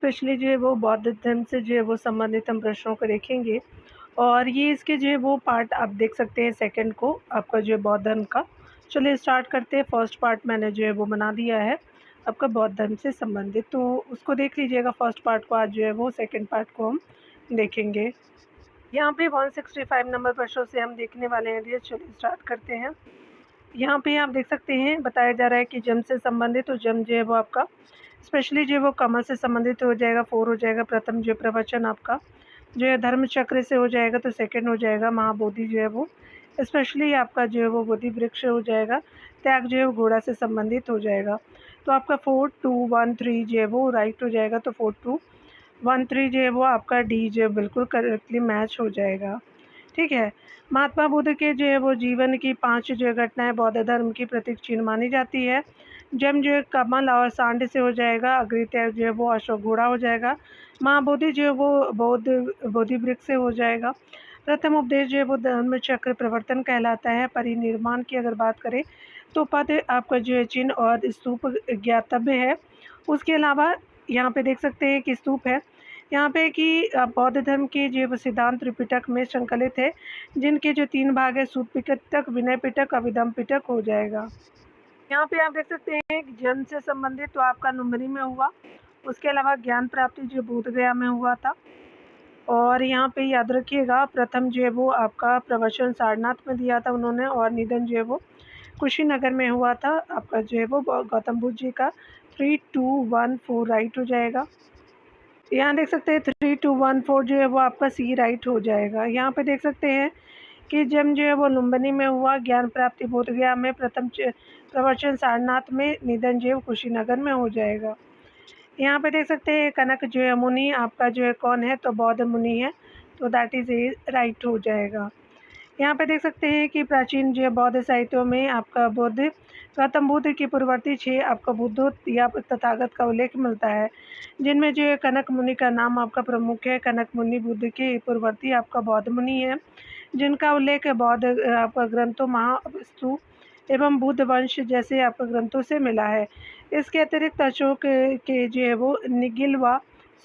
Specially जो है वो बौद्ध धर्म से जो है वो संबंधित हम प्रश्नों को देखेंगे। और ये इसके जो है वो पार्ट आप देख सकते हैं सेकंड को आपका जो है बौद्ध धर्म का। चलिए स्टार्ट करते हैं। फर्स्ट पार्ट मैंने जो है वो बना दिया है आपका बौद्ध धर्म से संबंधित, तो उसको देख लीजिएगा फर्स्ट पार्ट को। आज जो है वो सेकंड पार्ट को हम देखेंगे। यहाँ पे 165 नंबर प्रश्नों से हम देखने वाले हैं। चलिए स्टार्ट करते हैं। यहाँ पे आप देख सकते हैं बताया जा रहा है कि जम से संबंधित, तो जम जो है वो आपका स्पेशली जो है वो कमल से संबंधित हो जाएगा, 4 हो जाएगा। प्रथम जो प्रवचन आपका जो है धर्म चक्र से हो जाएगा, तो सेकंड हो जाएगा महाबोधि जो है वो स्पेशली आपका जो है वो बोधि वृक्ष हो जाएगा। त्याग जो है वो घोड़ा से संबंधित हो जाएगा। तो आपका 4, 2, 1, 3 जो है वो राइट हो जाएगा। तो 4, 2, 1, 3 जो है वो आपका डी जो है बिल्कुल करेक्टली मैच हो जाएगा। ठीक है। महात्मा बुद्ध के जो है वो जीवन की 5 जो है घटनाएं बौद्ध धर्म की प्रतीक चिन्ह मानी जाती है। जम जो है कमल और सांड से हो जाएगा। अग्रित्य जो है वो अशोक घोड़ा हो जाएगा। महाबोधि जो है वो बोधि वृक्ष से हो जाएगा। प्रथम उपदेश जो है वो धर्म चक्र प्रवर्तन कहलाता है। परिनिर्माण की अगर बात करें तो पद आपका जो है चिन्ह और स्तूप ज्ञातव्य है। उसके अलावा यहाँ पे देख सकते हैं कि स्तूप है यहाँ पे कि बौद्ध धर्म के जो वो सिद्धांत त्रिपिटक में संकलित है, जिनके जो 3 भाग है सूत पिटक, विनय पिटक, अभिधम पिटक हो जाएगा। यहाँ पे आप देख सकते हैं कि जन्म से संबंधित तो आपका नुम्बनी में हुआ। उसके अलावा ज्ञान प्राप्ति जो बोध गया में हुआ था। और यहाँ पे याद रखिएगा प्रथम जो है वो आपका प्रवचन सारनाथ में दिया था उन्होंने, और निधन जो है वो कुशीनगर में हुआ था आपका जो है वो गौतम बुद्ध जी का। 3, 2, 1, 4 राइट हो जाएगा। यहाँ देख सकते हैं 3, 2, 1, 4 जो है वो आपका सी राइट हो जाएगा। यहाँ पे देख सकते हैं कि जम जो है वो लुम्बिनी में हुआ। ज्ञान प्राप्ति बोध गया में, प्रथम प्रवचन सारनाथ में, निधन जो है कुशीनगर में हो जाएगा। यहाँ पे देख सकते हैं कनक जो है मुनि आपका जो है कौन है, तो बौद्ध मुनि है, तो दैट इज राइट हो जाएगा। यहाँ पे देख सकते हैं कि प्राचीन जो बौद्ध साहित्यों में आपका बुद्ध गौतम बुद्ध की पूर्ववर्ती 6 आपका बुद्धोत या तथागत का उल्लेख मिलता है, जिनमें जो है कनक मुनि का नाम आपका प्रमुख है। कनक मुनि बुद्ध के पूर्ववर्ती आपका बौद्ध मुनि है, जिनका उल्लेख बौद्ध आपका ग्रंथों महावस्तु एवं बुद्ध वंश जैसे आपका ग्रंथों से मिला है। इसके अतिरिक्त अशोक के जो है वो निगिलवा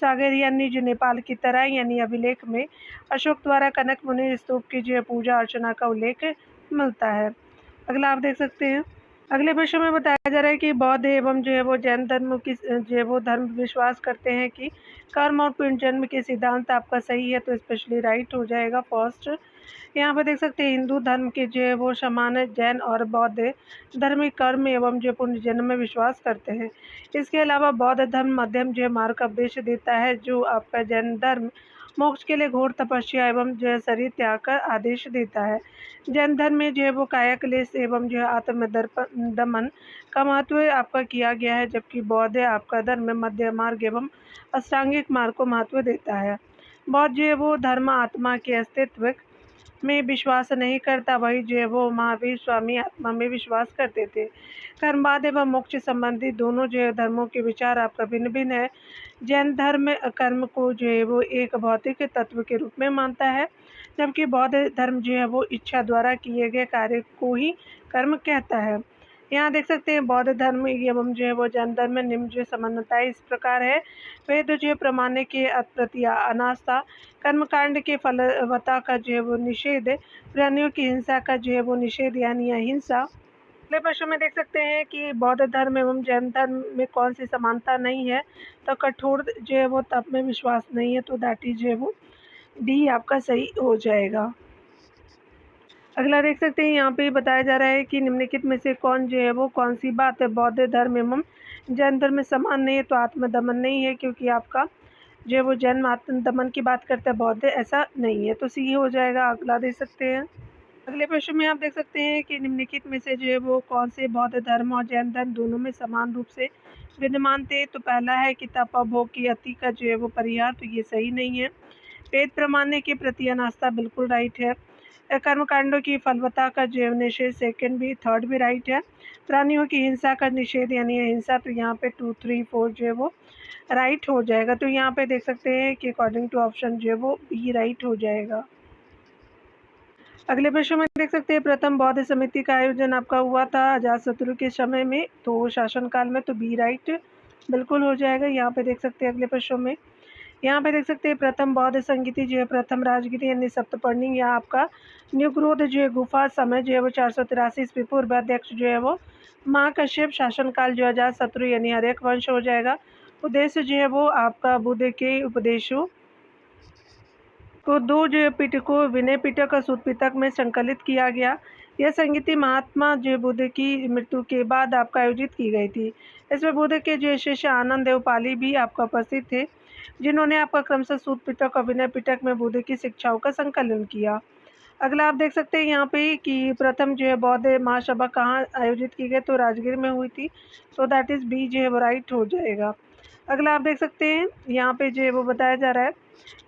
सागर यानी जो नेपाल की तरह यानी अभिलेख में अशोक द्वारा कनक मुनि स्तूप की जो है पूजा अर्चना का उल्लेख मिलता है। अगला आप देख सकते हैं। अगले प्रश्न में बताया जा रहा है कि बौद्ध एवं जो है वो जैन धर्म की जो है वो धर्म विश्वास करते हैं कि कर्म और पुनर्जन्म के सिद्धांत आपका सही है, तो स्पेशली राइट हो जाएगा फर्स्ट। यहाँ पर देख सकते हैं हिंदू धर्म के जो है वो समान है। जैन और बौद्ध धर्म कर्म एवं जो पुनर्जन्म में विश्वास करते हैं। इसके अलावा बौद्ध धर्म मध्यम जो है मार्ग का उपदेश देता है, जो आपका जैन धर्म मोक्ष के लिए घोर तपस्या एवं जो है शरीर त्याग का आदेश देता है। जैन धर्म में जो है वो कायाक्लेश एवं जो है आत्मदर्पण दमन का महत्व आपका किया गया है, जबकि बौद्ध आपका धर्म मध्य मार्ग एवं अष्टांगिक मार्ग को महत्व देता है। बौद्ध जो है वो धर्म आत्मा के अस्तित्व में विश्वास नहीं करता, वही जो है वो महावीर स्वामी आत्मा में विश्वास करते थे। कर्मवाद एवं मोक्ष संबंधी दोनों जो है धर्मों के विचार आपका भिन्न भिन्न है। जैन धर्म कर्म को जो है वो एक भौतिक तत्व के रूप में मानता है, जबकि बौद्ध धर्म जो है वो इच्छा द्वारा किए गए कार्य को ही कर्म कहता है। यहाँ देख सकते हैं बौद्ध धर्म एवं जो है वो जैन धर्म में निम्न जो समानताएं इस प्रकार है। वेद जो है प्रमाण के प्रति अनास्था, कर्मकांड के फलवत्ता का जो है वो निषेध, प्राणियों की हिंसा का जो है वो निषेध यानी अहिंसा। अगले प्रश्न में देख सकते हैं कि बौद्ध धर्म एवं जैन धर्म में कौन सी समानता नहीं है, तो कठोर जो है वो तप में विश्वास नहीं है, तो दैट इज जो है वो डी आपका सही हो जाएगा। अगला देख सकते हैं यहाँ पे बताया जा रहा है कि निम्नलिखित में से कौन जो है वो कौन सी बात है बौद्ध धर्म एवं जैन धर्म में समान नहीं है, तो आत्मदमन नहीं है, क्योंकि आपका जो है वो जन्म आत्मदमन की बात करता है, बौद्ध ऐसा नहीं है, तो सी हो जाएगा। अगला देख सकते हैं। अगले प्रश्न में आप देख सकते हैं कि निम्नलिखित में से जो है वो कौन से बौद्ध धर्म और जैन धर्म दोनों में समान रूप से विद्यमान थे, तो पहला है कि तप और भोग की अति का जो है वो परिहार, तो ये सही नहीं है। वेद प्रमाण के प्रति अनास्था बिल्कुल राइट है। कर्मकांडों की फलवत्ता का जो है निषेध सेकंड भी थर्ड भी राइट है। प्राणियों की हिंसा का निषेध यानी अहिंसा, तो यहाँ पे 2, 3, 4 जो है वो राइट हो जाएगा। तो यहाँ पे देख सकते हैं कि अकॉर्डिंग टू ऑप्शन जो है वो बी राइट हो जाएगा। अगले प्रश्न में देख सकते हैं प्रथम बौद्ध समिति का आयोजन आपका हुआ था अजातशत्रु के समय में, तो शासनकाल में, तो बी राइट। बिल्कुल हो जाएगा। यहाँ पे देख सकते हैं अगले प्रश्नों में, यहाँ पे देख सकते हैं प्रथम बौद्ध संगीति जो है प्रथम राजगिरी यानी सप्तपर्णी या आपका न्यूग्रोध जो है गुफा, समय जो है वो 483 ईस्वी पूर्व, अध्यक्ष जो है वो महाकश्यप, शासनकाल जो अजातशत्रु यानी हर्यक वंश हो जाएगा। उद्देश्य जो है वो आपका बुद्ध के उपदेशों को दो जो पिटकों विनय पिटक और सूत पिटक में संकलित किया गया। यह संगीति महात्मा जो बुद्ध की मृत्यु के बाद आपका आयोजित की गई थी। इसमें बुद्ध के जो शिष्य आनंद देव पाली भी आपका उपस्थित थे, जिन्होंने आपका क्रमशः सूत पिटक और विनय पिटक में बुद्ध की शिक्षाओं का संकलन किया। अगला आप देख सकते हैं यहाँ पे कि प्रथम जो है बौद्ध महासभा कहाँ आयोजित की गई, तो राजगीर में हुई थी, तो दैट इज़ बी जो है वो राइट हो जाएगा। अगला आप देख सकते हैं यहाँ पे जो है वो बताया जा रहा है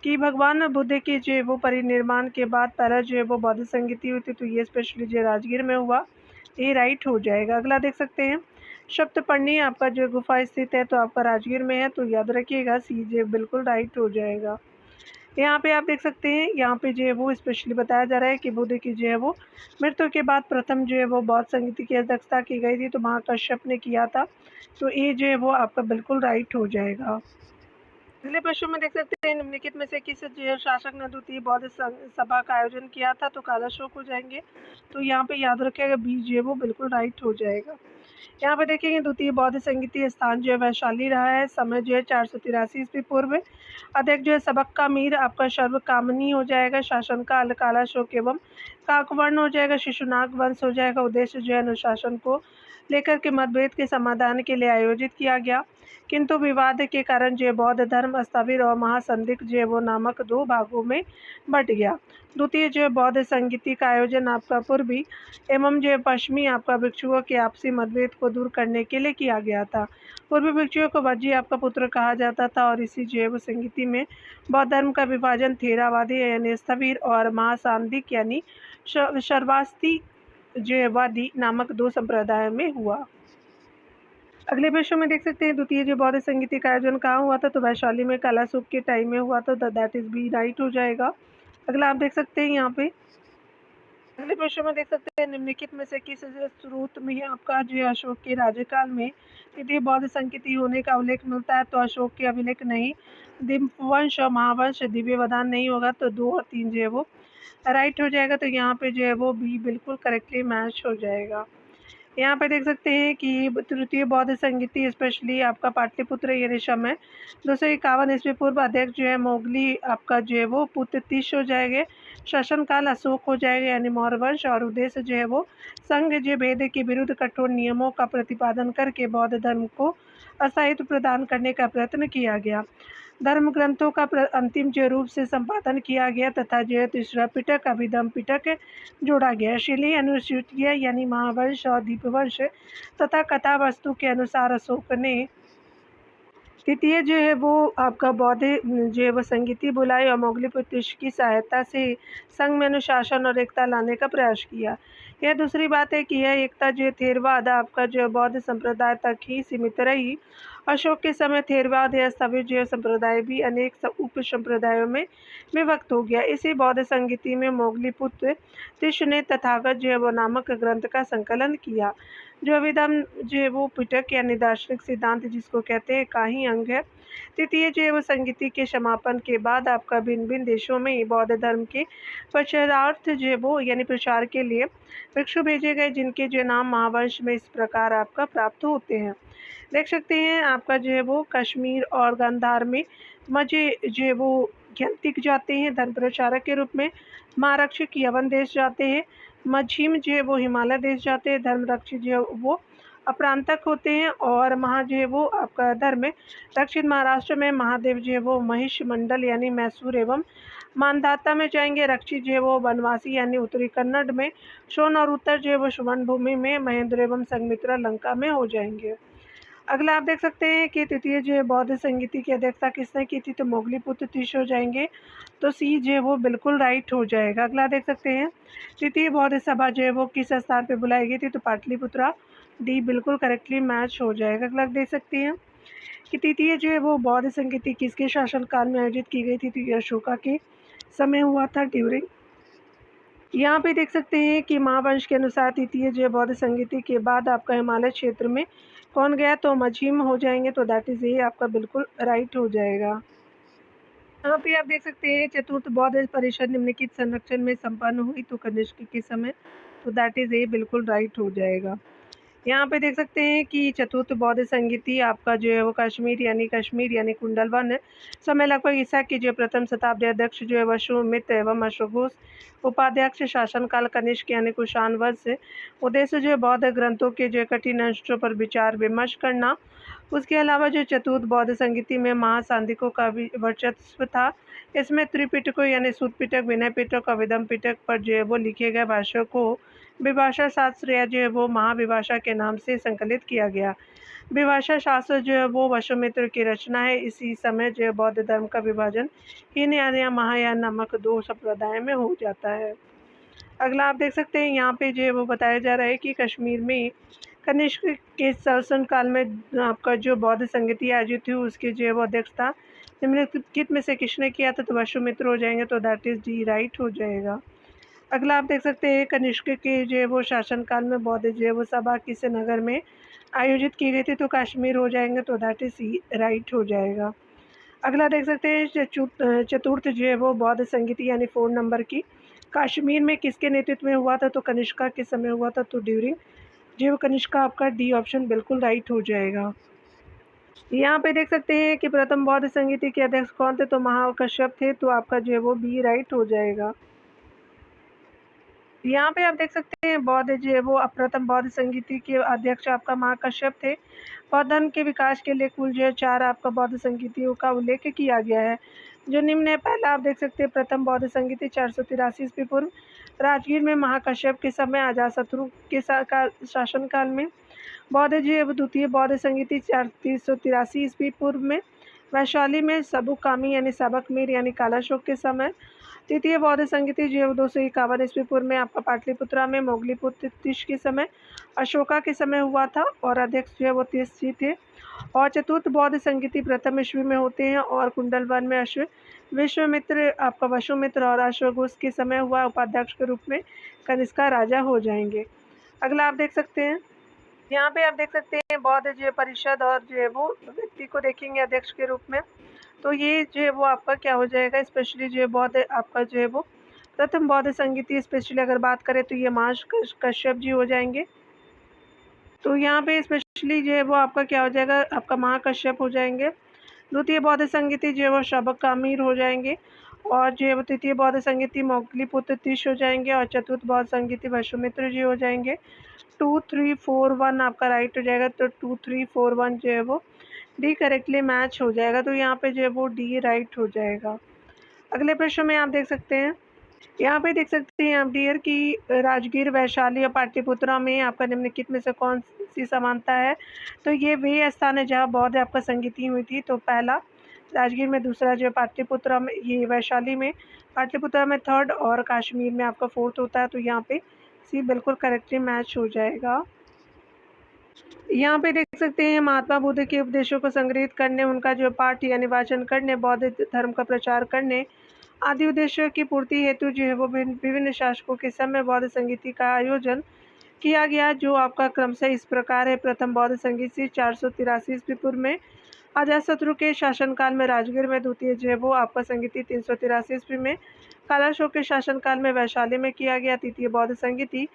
कि भगवान बुद्ध के जो है वो परिनिर्वाण के बाद पहला जो है वो बौद्ध संगीति हुई थी, तो ये स्पेशली जो राजगीर में हुआ, ये राइट हो जाएगा। अगला देख सकते हैं सप्तपर्णी आपका जो गुफा स्थित है, तो आपका राजगीर में है, तो याद रखिएगा सी जे बिल्कुल राइट हो जाएगा। यहाँ पे आप देख सकते हैं यहाँ पे जो है वो स्पेशली बताया जा रहा है कि बुद्ध की जो है वो मृत्यु के बाद प्रथम जो है वो बौद्ध संगीति की अध्यक्षता की गई थी, तो महाकश्यप ने किया था, तो ये जो है वो आपका बिल्कुल राइट हो जाएगा। अगले प्रश्न में देख सकते हैं निम्नलिखित में से किस जो शासक ने द्वितीय बौद्ध सभा का आयोजन किया था, तो कालाशोक हो जाएंगे, तो यहाँ पे याद रखिएगा बी जो है वो बिल्कुल राइट हो जाएगा। यहाँ पे देखेंगे द्वितीय बौद्ध संगीति स्थान जो है वैशाली रहा है, समय जो है 483 ईस्वी पूर्व, अध्यक्ष जो है सबक्का मीर आपका सर्वकामनी हो जाएगा, शासनकाल कालाशोक एवं काकवर्ण हो जाएगा, शिशुनाग वंश हो जाएगा। उद्देश्य जो है अनुशासन को लेकर के मतभेद के समाधान के लिए आयोजित किया गया, किंतु विवाद के कारण जो बौद्ध धर्म स्थविर और महासंदिग्ध जो वो नामक दो भागों में बट गया। द्वितीय जो बौद्ध संगीति का आयोजन आपका पूर्वी एवं जो पश्चिमी आपका भिक्षुओं के आपसी मतभेद को दूर करने के लिए किया गया था। पूर्वी भिक्षुओं को वज्जी आपका पुत्र कहा जाता था, और इसी जैव संगीति में बौद्ध धर्म का विभाजन थेरावादी यानी स्थविर और महासांदिक यानी शर्वास्ती जयवादी नामक दो संप्रदायों में हुआ। अगले प्रश्न में देख सकते हैं द्वितीय जो बौद्ध संगीति का आयोजन कहाँ हुआ था, तो वैशाली में कालासूप के टाइम में हुआ था, दैट इज बी राइट हो जाएगा। अगला आप देख सकते हैं यहाँ पे अगले प्रश्न में देख सकते हैं निम्नलिखित में से किस स्रोत में आपका जो अशोक के राज्यकाल में तृतीय बौद्ध संगीति होने का उल्लेख मिलता है, तो अशोक के अभिलेख नहीं, दिव्यवंश और महावंश दिव्यवदान नहीं होगा, तो 2 और 3 जो है वो राइट हो जाएगा, तो यहाँ पे जो है वो बी बिल्कुल करेक्टली मैच हो जाएगा। यहाँ पे देख सकते हैं कि तृतीय बौद्ध संगीति स्पेशली आपका पाटलिपुत्र यानी समय 251 ईस्वी पूर्व, अध्यक्ष जो है मोगली आपका जो है वो पुत्र तीस हो जाएंगे, शासनकाल अशोक हो जाएगा यानी मौर्य वंश, और उद्देश्य जो है वो संघ जो भेद के विरुद्ध कठोर नियमों का प्रतिपादन करके बौद्ध धर्म को अस्थायित्व प्रदान करने का प्रयत्न किया गया। धर्म ग्रंथों का अंतिम जो रूप से संपादन किया गया तथा जो तीसरा पिटक अभिधम पिटक जोड़ा गया। शिली अनुसूचिया यानी महावंश और दीपवंश तथा कथा वस्तु के अनुसार अशोक ने तृतीय जो है वो आपका बौद्ध जो है वो संगीति बुलाई और मोगलीपुत्र की सहायता से संघ में अनुशासन और एकता लाने का प्रयास किया। यह दूसरी बात है कि यह एकता जो थेरवाद आपका जो बौद्ध संप्रदाय तक ही सीमित रही। अशोक के समय थेरवाद या स्थविर जो संप्रदाय भी अनेक उप संप्रदायों में विभक्त हो गया। इसी बौद्ध संगीति में मोगलीपुत्र तिश ने तथागत जो है वो नामक ग्रंथ का संकलन किया, जो अभिधम जो है वो पिटक यानी दार्शनिक सिद्धांत जिसको कहते हैं का ही अंग है। तृतीय जो है वो संगीति के समापन के बाद आपका भिन्न भिन्न देशों में बौद्ध धर्म के प्रचारार्थ जो है वो यानी प्रचार के लिए भिक्षु भेजे गए, जिनके जो नाम महावंश में इस प्रकार आपका प्राप्त होते हैं। देख सकते हैं आपका जो है वो कश्मीर और गांधार में मजे जो है वो ज्ञातिक जाते हैं धर्म प्रचारक के रूप में, महारक्षक यवन देश जाते हैं, मझिम जो है वो हिमालय देश जाते हैं, धर्म रक्षक जो है वो अप्रांतक होते हैं, और महा जो है वो आपका धर्म दक्षिण महाराष्ट्र में महादेव जो है वो महिष मंडल यानी मैसूर एवं मानधाता में जाएंगे। रक्षित जो है वो वनवासी यानी उत्तरी कन्नड़ में, सोन और उत्तर जो है वो सुवर्ण भूमि में, महेंद्र एवं संगमित्रा लंका में हो जाएंगे। अगला आप देख सकते हैं कि तृतीय जो है बौद्ध संगीति की अध्यक्षता किसने की थी, तो मोगलीपुत्र तीस हो जाएंगे, तो सी जो है वो बिल्कुल राइट हो जाएगा। अगला देख सकते हैं तृतीय बौद्ध सभा जो है वो किस स्थान पे बुलाई गई थी, तो पाटलिपुत्रा, डी बिल्कुल करेक्टली मैच हो जाएगा। अगला देख सकते हैं कि तृतीय जो है वो बौद्ध संगीति किसके शासनकाल में आयोजित की गई थी, तो अशोका के समय हुआ था ड्यूरिंग। यहाँ पे देख सकते हैं कि महावंश के अनुसार तृतीय जो बौद्ध संगीति के बाद आपका हिमालय क्षेत्र में कौन गया तो मझीम हो जाएंगे, तो दैट इज़ ये आपका बिल्कुल राइट हो जाएगा। यहाँ पे आप देख सकते हैं चतुर्थ बौद्ध परिषद निम्नलिखित संरक्षण में संपन्न हुई तो कनिष्क के समय, तो दैट इज़ ये बिल्कुल राइट हो जाएगा। यहाँ पे देख सकते हैं कि चतुर्थ बौद्ध संगीति आपका जो है वो कश्मीर यानी कुंडलवन है। समय लगभग ईसा की जो प्रथम शताब्दी अध्यक्ष जो है वसुमित्र एवं अश्वघोष उपाध्यक्ष शासनकाल कनिष्क यानी कुषाण वंश है। उद्देश्य जो है बौद्ध ग्रंथों के जो कठिन अंशों पर विचार विमर्श करना। उसके अलावा जो चतुर्थ बौद्ध संगीति में महासांधिकों का भी वर्चस्व था। इसमें त्रिपिटकों यानी सूत पिटक, विनय पिटक और विदम पिटक पर जो है वो लिखे गए भाष्यों को विभाषा शास्त्र या जो है वो महाविभाषा के नाम से संकलित किया गया। विभाषा शास्त्र जो है वो वसुमित्र की रचना है। इसी समय जो है बौद्ध धर्म का विभाजन हीनयान या महायान नामक दो संप्रदाय में हो जाता है। अगला आप देख सकते हैं यहाँ पे जो है वो बताया जा रहा है कि कश्मीर में कनिष्क के शासन काल में आपका जो बौद्ध संगति आयोजित हुई उसके जो है वो अध्यक्ष था निम्नलिखित में से किसने किया था, तो वसुमित्र हो जाएंगे, तो दैट इज डी राइट हो जाएगा। अगला आप देख सकते हैं कनिष्क के जो है वो शासनकाल में बौद्ध जो है वो सभा किस नगर में आयोजित की गई थी, तो कश्मीर हो जाएंगे, तो दैट इज सी राइट हो जाएगा। अगला देख सकते हैं चतुर्थ जो है वो बौद्ध संगीति यानी 4 नंबर की कश्मीर में किसके नेतृत्व में हुआ था, तो कनिष्का के समय हुआ था, तो ड्यूरिंग जो है कनिष्का आपका डी ऑप्शन बिल्कुल राइट हो जाएगा। यहाँ पे देख सकते हैं कि प्रथम बौद्ध संगीति के अध्यक्ष कौन थे, तो महाकश्यप थे, तो आपका जो है वो बी राइट हो जाएगा। यहाँ पे आप देख सकते हैं बौद्ध जो है वो प्रथम बौद्ध संगीति के अध्यक्ष आपका महाकश्यप थे। बौद्ध धर्म के विकास के लिए कुल जो है 4 आपका बौद्ध संगीतियों का उल्लेख किया गया है जो निम्न है। पहला आप देख सकते हैं प्रथम बौद्ध संगीति 483 ईस्वी पूर्व राजगीर में महाकश्यप के समय अजातशत्रु के शासनकाल में। बौद्ध जो है वो द्वितीय बौद्ध संगीति 383 ईस्वी पूर्व में वैशाली में सबुकामी यानी सबकमीर यानी कालाशोक के समय। तृतीय बौद्ध संगीति जो है 251 ईस्वी पूर्व में आपका पाटलिपुत्रा में मोगलीपुत्र तीस के समय अशोका के समय हुआ था और अध्यक्ष जो है वो तीस जी थे। और चतुर्थ बौद्ध संगीति प्रथम ईस्वी में होते हैं और कुंडलवन में विश्वामित्र आपका वसुमित्र और अश्वघोष के समय हुआ। उपाध्यक्ष के रूप में कनिष्का राजा हो जाएंगे। अगला आप देख सकते हैं यहाँ पे आप देख सकते हैं बौद्ध जो है परिषद और जो है वो व्यक्ति को देखेंगे अध्यक्ष के रूप में, तो ये जो है वो आपका क्या हो जाएगा, स्पेशली जो है बौद्ध आपका जो है वो प्रथम बौद्ध संगीति स्पेशली अगर बात करें तो ये महाश कश्यप जी हो जाएंगे। तो यहाँ पे स्पेशली जो है वो आपका क्या हो जाएगा, आपका महाकश्यप हो जाएंगे। द्वितीय बौद्ध संगीति जो है वो सबकामीर हो जाएंगे और जो है वो तृतीय बौद्ध संगीति मोगलीपुत्र तीस हो जाएंगे और चतुर्थ बौद्ध संगीति वसुमित्र जी हो जाएंगे। 2 3 4 1 आपका राइट हो जाएगा, तो 2 3 4 1 जो है वो डी करेक्टली मैच हो जाएगा, तो यहाँ पे जो है वो डी राइट हो जाएगा। अगले प्रश्न में आप देख सकते हैं यहाँ पे देख सकते हैं आप डियर की राजगीर वैशाली और पाटलिपुत्रा में आपका निम्नलिखित में से कौन सी समानता है, तो ये वे स्थान है जहाँ बौद्ध आपका संगीति हुई थी। तो पहला राजगीर में, दूसरा जो है पाटलिपुत्रा में, ये वैशाली में, पाटलिपुत्रा में थर्ड और कश्मीर में आपका फोर्थ होता है, तो यहाँ पे सी बिल्कुल करेक्टली मैच हो जाएगा। यहाँ पे देख सकते हैं महात्मा बुद्ध के उपदेशों को संग्रहित करने, उनका जो पाठ यानी वाचन करने, बौद्ध धर्म का प्रचार करने आदि उद्देश्यों की पूर्ति हेतु जो है वो विभिन्न शासकों के समय बौद्ध संगीति का आयोजन किया गया, जो आपका क्रमशः इस प्रकार है। प्रथम बौद्ध संगीति 483 ईस्वी पूर्व में अजातशत्रु के शासनकाल में राजगीर में, द्वितीय जो है वो आपका संगीति 383 ईस्वी में कालाशोक के शासनकाल में वैशाली में किया गया। तृतीय बौद्ध संगीति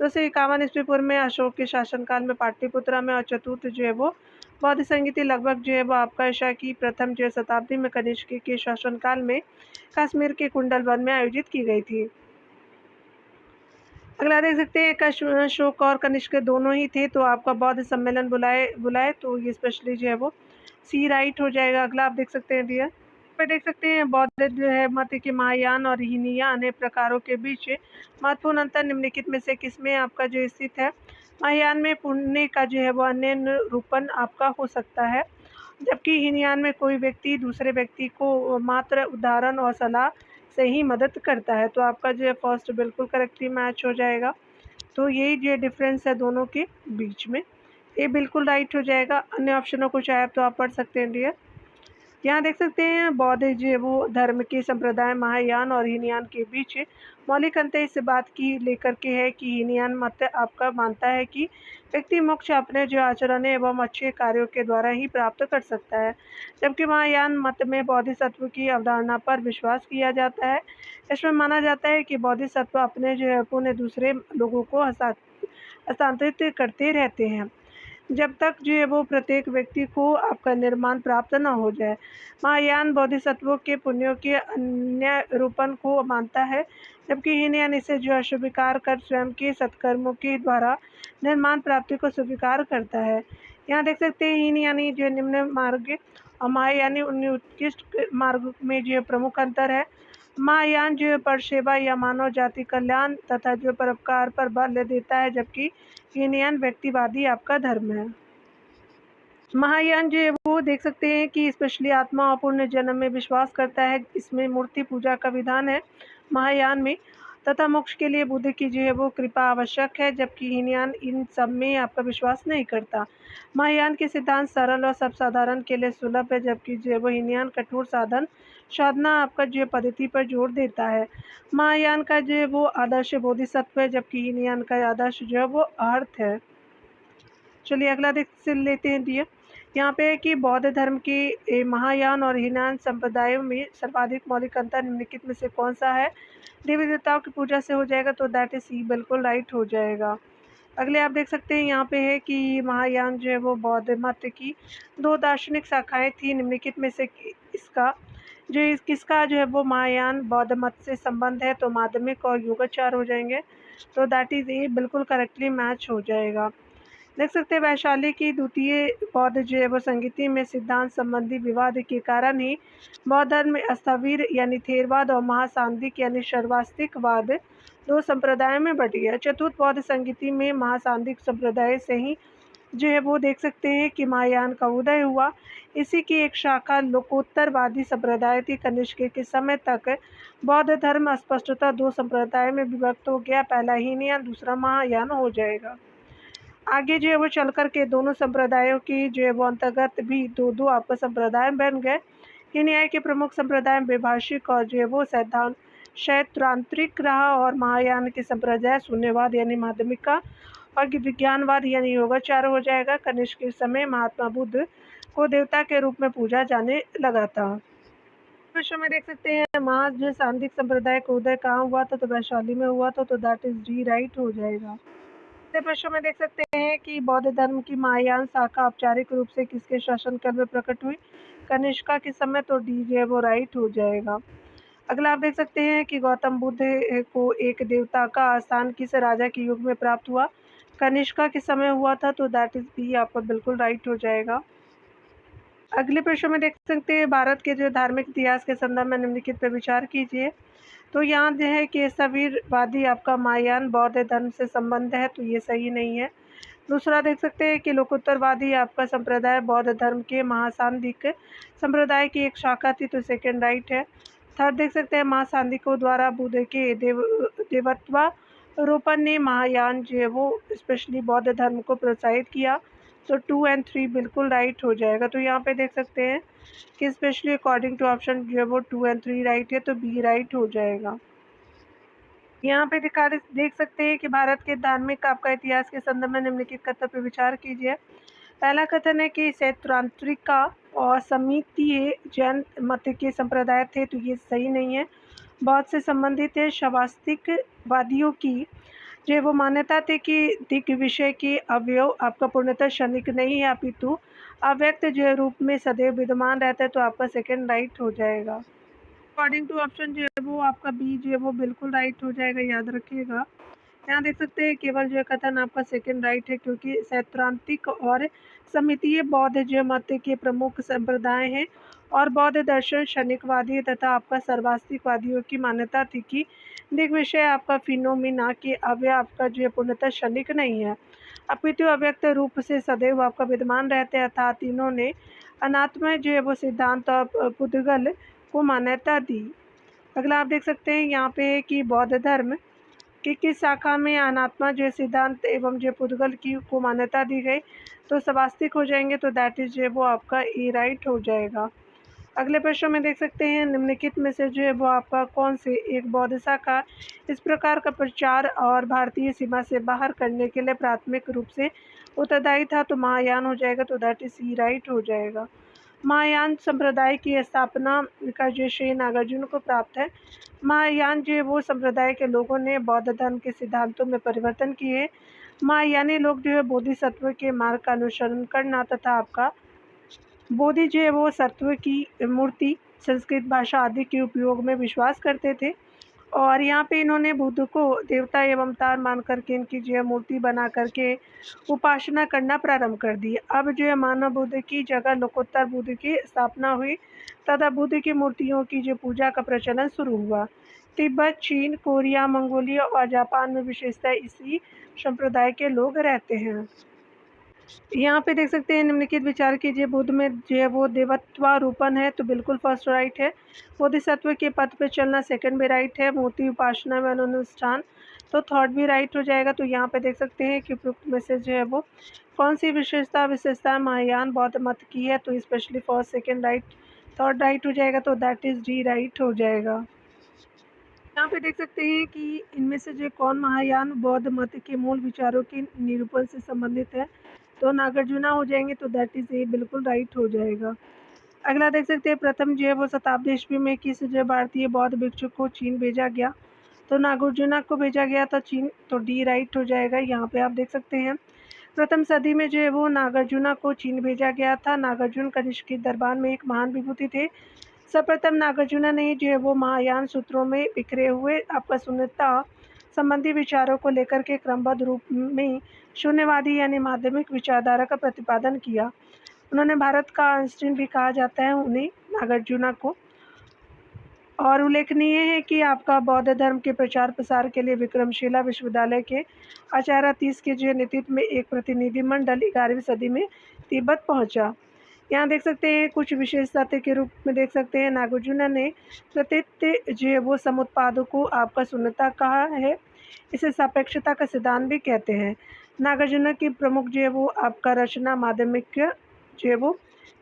251 ईस्वी पूर्व में अशोक के शासनकाल में पाटलिपुत्रा में और चतुर्थ जो है वो बौद्ध संगीति लगभग जो है वो आपका ईसा की प्रथम जो शताब्दी में कनिष्क के शासनकाल में कश्मीर के कुंडलवन में आयोजित की गई थी। अगला देख सकते हैं अशोक और कनिष्क दोनों ही थे, तो आपका बौद्ध सम्मेलन बुलाए तो ये स्पेशली जो है वो सी राइट हो जाएगा। अगला आप देख सकते हैं डियर पे देख सकते हैं बौद्ध जो है मत के महायान और हीनयान प्रकारों के बीच महत्वपूर्ण अंतर निम्नलिखित में से किसमें आपका जो स्थित है। महायान में पुण्य का जो है वो अन्य निरूपण आपका हो सकता है, जबकि हीनयान में कोई व्यक्ति दूसरे व्यक्ति को मात्र उदाहरण और सलाह से ही मदद करता है, तो आपका जो है फर्स्ट बिल्कुल करेक्टली मैच हो जाएगा। तो यही जो डिफरेंस है दोनों के बीच में, ये बिल्कुल राइट हो जाएगा। अन्य ऑप्शनों को चाहे तो आप पढ़ सकते हैं डियर। यहाँ देख सकते हैं बौद्ध जो है वो धर्म के संप्रदाय महायान और हीनयान के बीच मौलिक अंतर इस बात की लेकर के है कि हीनयान मत आपका मानता है कि व्यक्ति मोक्ष अपने जो आचरण एवं अच्छे कार्यों के द्वारा ही प्राप्त कर सकता है, जबकि महायान मत में बोधिसत्व की अवधारणा पर विश्वास किया जाता है। इसमें माना जाता है कि बोधिसत्व अपने जो है पुण्य दूसरे लोगों को हस्तांतरित करते रहते हैं जब तक जो है वो प्रत्येक व्यक्ति को आपका निर्माण प्राप्त न हो जाए। महायान बोधिसत्वों के पुण्यों के अन्य रूपन को मानता है, जबकि हीनयान इसे जो है स्वीकार कर स्वयं के सत्कर्मों के द्वारा निर्माण प्राप्ति को स्वीकार करता है। यहाँ देख सकते हैं हीनयानी जो निम्न मार्ग और महायानी उन्हें उत्कृष्ट मार्ग में जो प्रमुख अंतर है। महायान जो पर सेवा या मानव जाति कल्याण तथा जो परोपकार पर बल देता है, जबकि हीनयान व्यक्तिवादी आपका धर्म है। महायान जो है वो देख सकते हैं कि स्पेशली आत्मा और पुण्य जन्म में विश्वास करता है। इसमें मूर्ति पूजा का विधान है महायान में, तथा मोक्ष के लिए बुद्ध की जो है वो कृपा आवश्यक है, जबकि हीनयान इन सब में आपका विश्वास नहीं करता। महायान के सिद्धांत सरल और सब साधारण के लिए सुलभ है, जबकि जो है वो हीनयान कठोर साधना आपका जो है पद्धति पर जोर देता है। महायान का जो है वो आदर्श बोधिसत्व है, जबकि हीनयान का आदर्श जो है वो अर्थ है। चलिए अगला देख लेते हैं दिया यहाँ पे है कि बौद्ध धर्म के महायान और हीनयान संप्रदायों में सर्वाधिक मौलिक अंतर निम्नलिखित में से कौन सा है। देवी देवताओं की पूजा से हो जाएगा तो दैट इज सी, बिल्कुल राइट हो जाएगा। अगले आप देख सकते हैं यहाँ पे है कि महायान जो है वो बौद्ध मत की दो दार्शनिक शाखाएं थी। निम्नलिखित में से इसका किसका जो है वो महायान बौद्ध मत से संबंध है, तो माध्यमिक और योगाचार हो जाएंगे, तो दैट इज ए, बिल्कुल करेक्टली मैच हो जाएगा। देख सकते हैं वैशाली की द्वितीय बौद्ध जो है वो संगीति में सिद्धांत संबंधी विवाद के कारण ही बौद्ध धर्म में अस्थावीर यानी थेरवाद और महासांदिक यानी शर्वास्तिकवाद दो संप्रदायों में बट गया। चतुर्थ बौद्ध संगीति में महासांदिक संप्रदाय से ही जो है वो देख सकते हैं कि महायान का उदय हुआ। इसी की एक शाखा लोकोत्तरवादी संप्रदाय थी। कनिष्क के समय तक बौद्ध धर्म स्पष्टतः दो संप्रदाय में विभक्त हो गया, पहला हीनयान दूसरा महायान हो जाएगा। आगे जो है वो चल कर के दोनों संप्रदायों की जो है वो अंतर्गत भी दो आपका संप्रदाय बन गए। हीनयान के प्रमुख संप्रदाय वैभाषिक और जो है वो शैत्रांतरिक रहा, और महायान के संप्रदाय शून्यवाद यानी माध्यमिक का और विज्ञानवाद यानी योगाचार हो जाएगा। कनिष्क के समय महात्मा बुद्ध को देवता के रूप में पूजा जाने लगा था। विश्व में देख सकते हैं महा जो सांदिक संप्रदाय का उदय कहाँ हुआ था, तो वैशाली में हुआ था, तो दैट इज डी राइट हो जाएगा। प्रश्न में देख सकते हैं कि बौद्ध धर्म की महायान शाखा औपचारिक रूप से किसके शासनकाल में प्रकट हुई, कनिष्का के समय, तो डी जो है वो राइट हो जाएगा। अगला आप देख सकते हैं कि गौतम बुद्ध को एक देवता का स्थान किस राजा के युग में प्राप्त हुआ, कनिष्का के समय हुआ था, तो दैट इज बी आपका बिल्कुल राइट हो जाएगा। अगले प्रश्न में देख सकते हैं भारत के जो धार्मिक इतिहास के संदर्भ में निम्नलिखित पर विचार कीजिए। तो यहाँ जो है कि सवीरवादी आपका महायान बौद्ध धर्म से संबंध है, तो ये सही नहीं है। दूसरा देख सकते हैं कि लोकोत्तरवादी आपका संप्रदाय बौद्ध धर्म के महासांदिक संप्रदाय की एक शाखा थी, तो सेकंड राइट है। थर्ड देख सकते हैं महासांदिकों द्वारा बुद्ध के देवत्वारोपण ने महायान जो है वो स्पेशली बौद्ध धर्म को प्रोत्साहित किया, तो 2 और 3 बिल्कुल राइट हो जाएगा। तो यहाँ पे देख सकते हैं कि स्पेशली अकॉर्डिंग टू ऑप्शन जो है वो 2 और 3 राइट है, तो बी राइट हो जाएगा। यहाँ पे देख सकते हैं कि भारत के धार्मिक आपका इतिहास के संदर्भ में निम्नलिखित कथन पर विचार कीजिए। पहला कथन है कि शैत्रांतरिका और समितीय जैन मत के संप्रदाय थे, तो ये सही नहीं है। बौद्ध से संबंधित है। शवास्तिकवादियों की जो वो मान्यता थी कि दिग् विषय के अवयव आपका पूर्णतः क्षणिक नहीं है, अपितु अव्यक्त जो रूप में सदैव विद्यमान रहता है, तो आपका सेकंड राइट हो जाएगा। अकॉर्डिंग टू ऑप्शन जो है वो आपका बी जो है वो बिल्कुल राइट हो जाएगा, याद रखिएगा। यहाँ देख सकते हैं केवल जो कथन आपका सेकंड राइट है, क्योंकि सैद्धांतिक और समितीय बौद्ध जो मत के प्रमुख संप्रदाय हैं, और बौद्ध दर्शन क्षणिकवादी तथा आपका सर्वास्तिकवादियों की मान्यता थी कि दिग्विषय आपका फिनोमिना के अवयव आपका जो है पूर्णतः क्षणिक नहीं है, अपितु अव्यक्त रूप से सदैव आपका विद्यमान रहते हैं। अर्थात तीनों ने अनात्मा जो है वो सिद्धांत और पुद्गल को मान्यता दी। अगला आप देख सकते हैं यहाँ पे है कि बौद्ध धर्म कि किस शाखा में अनात्मा जो सिद्धांत एवं जो पुद्गल की को मान्यता दी गई, तो स्वास्तिक हो जाएंगे, तो दैट इज जो वो आपका ए राइट हो जाएगा। अगले प्रश्न में देख सकते हैं निम्नलिखित में से जो है वो आपका कौन से एक बौद्ध शाखा इस प्रकार का प्रचार और भारतीय सीमा से बाहर करने के लिए प्राथमिक रूप से उत्तरदायी था, तो महायान हो जाएगा, तो दैट इज सी राइट हो जाएगा। महायान संप्रदाय की स्थापना का जो श्रेय नागार्जुन को प्राप्त है। महायान जो है वो संप्रदाय के लोगों ने बौद्ध धर्म के सिद्धांतों में परिवर्तन किए। महायानी लोग जो है बोधिसत्व के मार्ग का अनुसरण करना तथा आपका बोधि जो है वो सत्व की मूर्ति, संस्कृत भाषा आदि के उपयोग में विश्वास करते थे और यहाँ पे इन्होंने बुद्ध को देवता एवं अवतार मान करके इनकी जो है मूर्ति बना करके उपासना करना प्रारंभ कर दी। अब जो है मानव बुद्ध की जगह लोकोत्तर बुद्ध की स्थापना हुई तथा बुद्ध की मूर्तियों की जो पूजा का प्रचलन शुरू हुआ। तिब्बत, चीन, कोरिया, मंगोलिया और जापान में विशेषतः इसी संप्रदाय के लोग रहते हैं। यहाँ पे देख सकते हैं निम्नलिखित विचार कीजिए, बुद्ध में जो है वो देवत्वारूपण है, तो बिल्कुल फर्स्ट राइट है। बोधिसत्व के पथ पे चलना सेकंड भी राइट है। मूर्ति उपासना में अनुष्ठान तो थर्ड भी राइट हो जाएगा। तो यहाँ पे देख सकते हैं कि उपयुक्त में से जो है वो कौन सी विशेषता महायान बौद्ध मत की है, तो specially first second right, third right हो जाएगा, तो दैट इज डी राइट हो जाएगा। यहाँ पे देख सकते हैं कि इनमें से जो कौन महायान बौद्ध मत के मूल विचारों के निरूपण से संबंधित है, तो नागार्जुना हो जाएंगे, तो दैट इज ए बिल्कुल राइट हो जाएगा। अगला देख सकते हैं प्रथम जो है वो शताब्दी ईस्वी में किस जो भारतीय बौद्ध भिक्षु को चीन भेजा गया, तो नागार्जुना को भेजा गया था चीन, तो डी राइट हो जाएगा। यहाँ पे आप देख सकते हैं प्रथम सदी में जो है वो नागार्जुना को चीन भेजा गया था। नागार्जुन कनिष्क के दरबार में एक महान विभूति थे। सर्वप्रथम नागार्जुना ने जो है वो महायान सूत्रों में बिखरे हुए आपका शून्यता संबंधी विचारों को लेकर के क्रमबद्ध रूप में शून्यवादी यानी माध्यमिक विचारधारा का प्रतिपादन किया। उन्होंने भारत का आइंस्टीन भी कहा जाता है उन्हें, नागार्जुना को। और उल्लेखनीय है कि आपका बौद्ध धर्म के प्रचार प्रसार के लिए विक्रमशिला विश्वविद्यालय के आचार्य तीस के जो नेतृत्व में एक प्रतिनिधिमंडल 11वीं सदी में तिब्बत पहुंचा। यहाँ देख सकते हैं कुछ विशेष तथ्य के रूप में देख सकते हैं नागार्जुना ने प्रतीत जो है वो समुत्पादों को आपका शून्यता कहा है, इसे सापेक्षता का सिद्धांत भी कहते हैं। नागार्जुना की प्रमुख जो है वो आपका रचना माध्यमिक जो है वो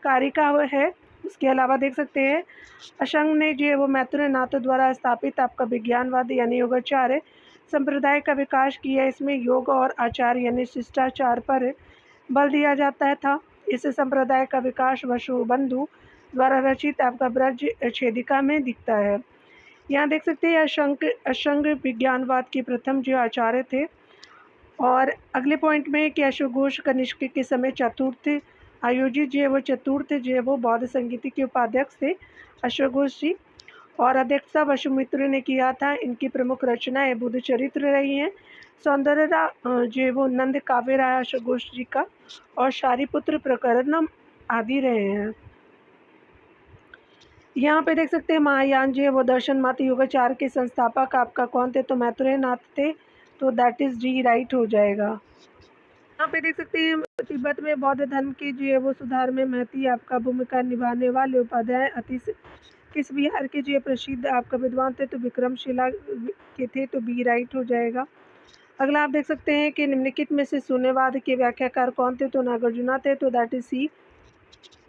कारिका है। उसके अलावा देख सकते हैं अशंग ने जो है वो मैत्रेयनाथ द्वारा स्थापित आपका विज्ञानवाद यानी योगाचार्य संप्रदाय का विकास किया। इसमें योग और आचार यानी शिष्टाचार पर बल दिया जाता था। इस संप्रदाय का विकास वसुबंधु द्वारा रचित आपका ब्रज छेदिका में दिखता है। यहाँ देख सकते हैं अशंग विज्ञानवाद के प्रथम जो आचार्य थे। और अगले पॉइंट में कि अश्वघोष कनिष्क के समय चतुर्थ आयोजित जो है वो चतुर्थ जो है वो बौद्ध संगीति के उपाध्यक्ष थे अश्वघोष जी, और अध्यक्षता वसुमित्र ने किया था। इनकी प्रमुख रचनाएं बुद्ध चरित्र रही हैं, सौंदर्य जो है वो नंद काव्य रहा अश्वघोष जी का, और शारीपुत्र प्रकरण आदि रहे हैं। यहाँ पे देख सकते हैं महायान जो है वो दर्शन मत योगाचार के संस्थापक आपका कौन थे, तो मैत्रेयनाथ थे, तो दैट इज डी राइट हो जाएगा। यहाँ पे देख सकते हैं तिब्बत में बौद्ध धर्म की जो है वो सुधार में महती आपका भूमिका निभाने वाले उपाध्याय अतिश किस बिहार के जो प्रसिद्ध आपका विद्वान थे, तो विक्रमशिला के थे, तो बी राइट हो जाएगा। अगला आप देख सकते हैं कि निम्नलिखित में से शून्यवाद के व्याख्याकार कौन थे, तो नागार्जुना थे, तो दैट इज सी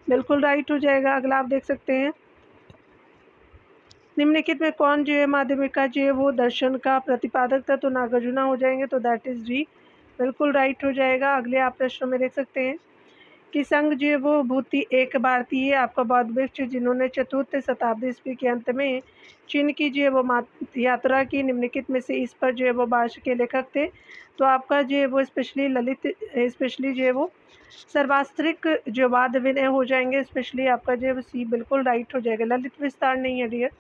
बिल्कुल राइट हो जाएगा। अगला आप देख सकते हैं निम्नलिखित में कौन जो है माध्यमिका जो है वो दर्शन का प्रतिपादक था, तो नागार्जुना हो जाएंगे, तो दैट इज डी बिल्कुल राइट हो जाएगा। अगले आप प्रश्न में देख सकते हैं कि संघ जो है वो भूति एक भारतीय आपका बौद्ध भिक्षु जिन्होंने चतुर्थ शताब्दी ईस्वी के अंत में चीन की जो है वो यात्रा की, निम्नलिखित में से इस पर जो है वो भाष्य के लेखक थे, तो आपका जो है वो स्पेशली जो है वो सर्वास्त्रिक जो वाद विनय हो जाएंगे, स्पेशली आपका जो है वो सी बिल्कुल राइट हो जाएगा। ललित विस्तार नहीं है डियर।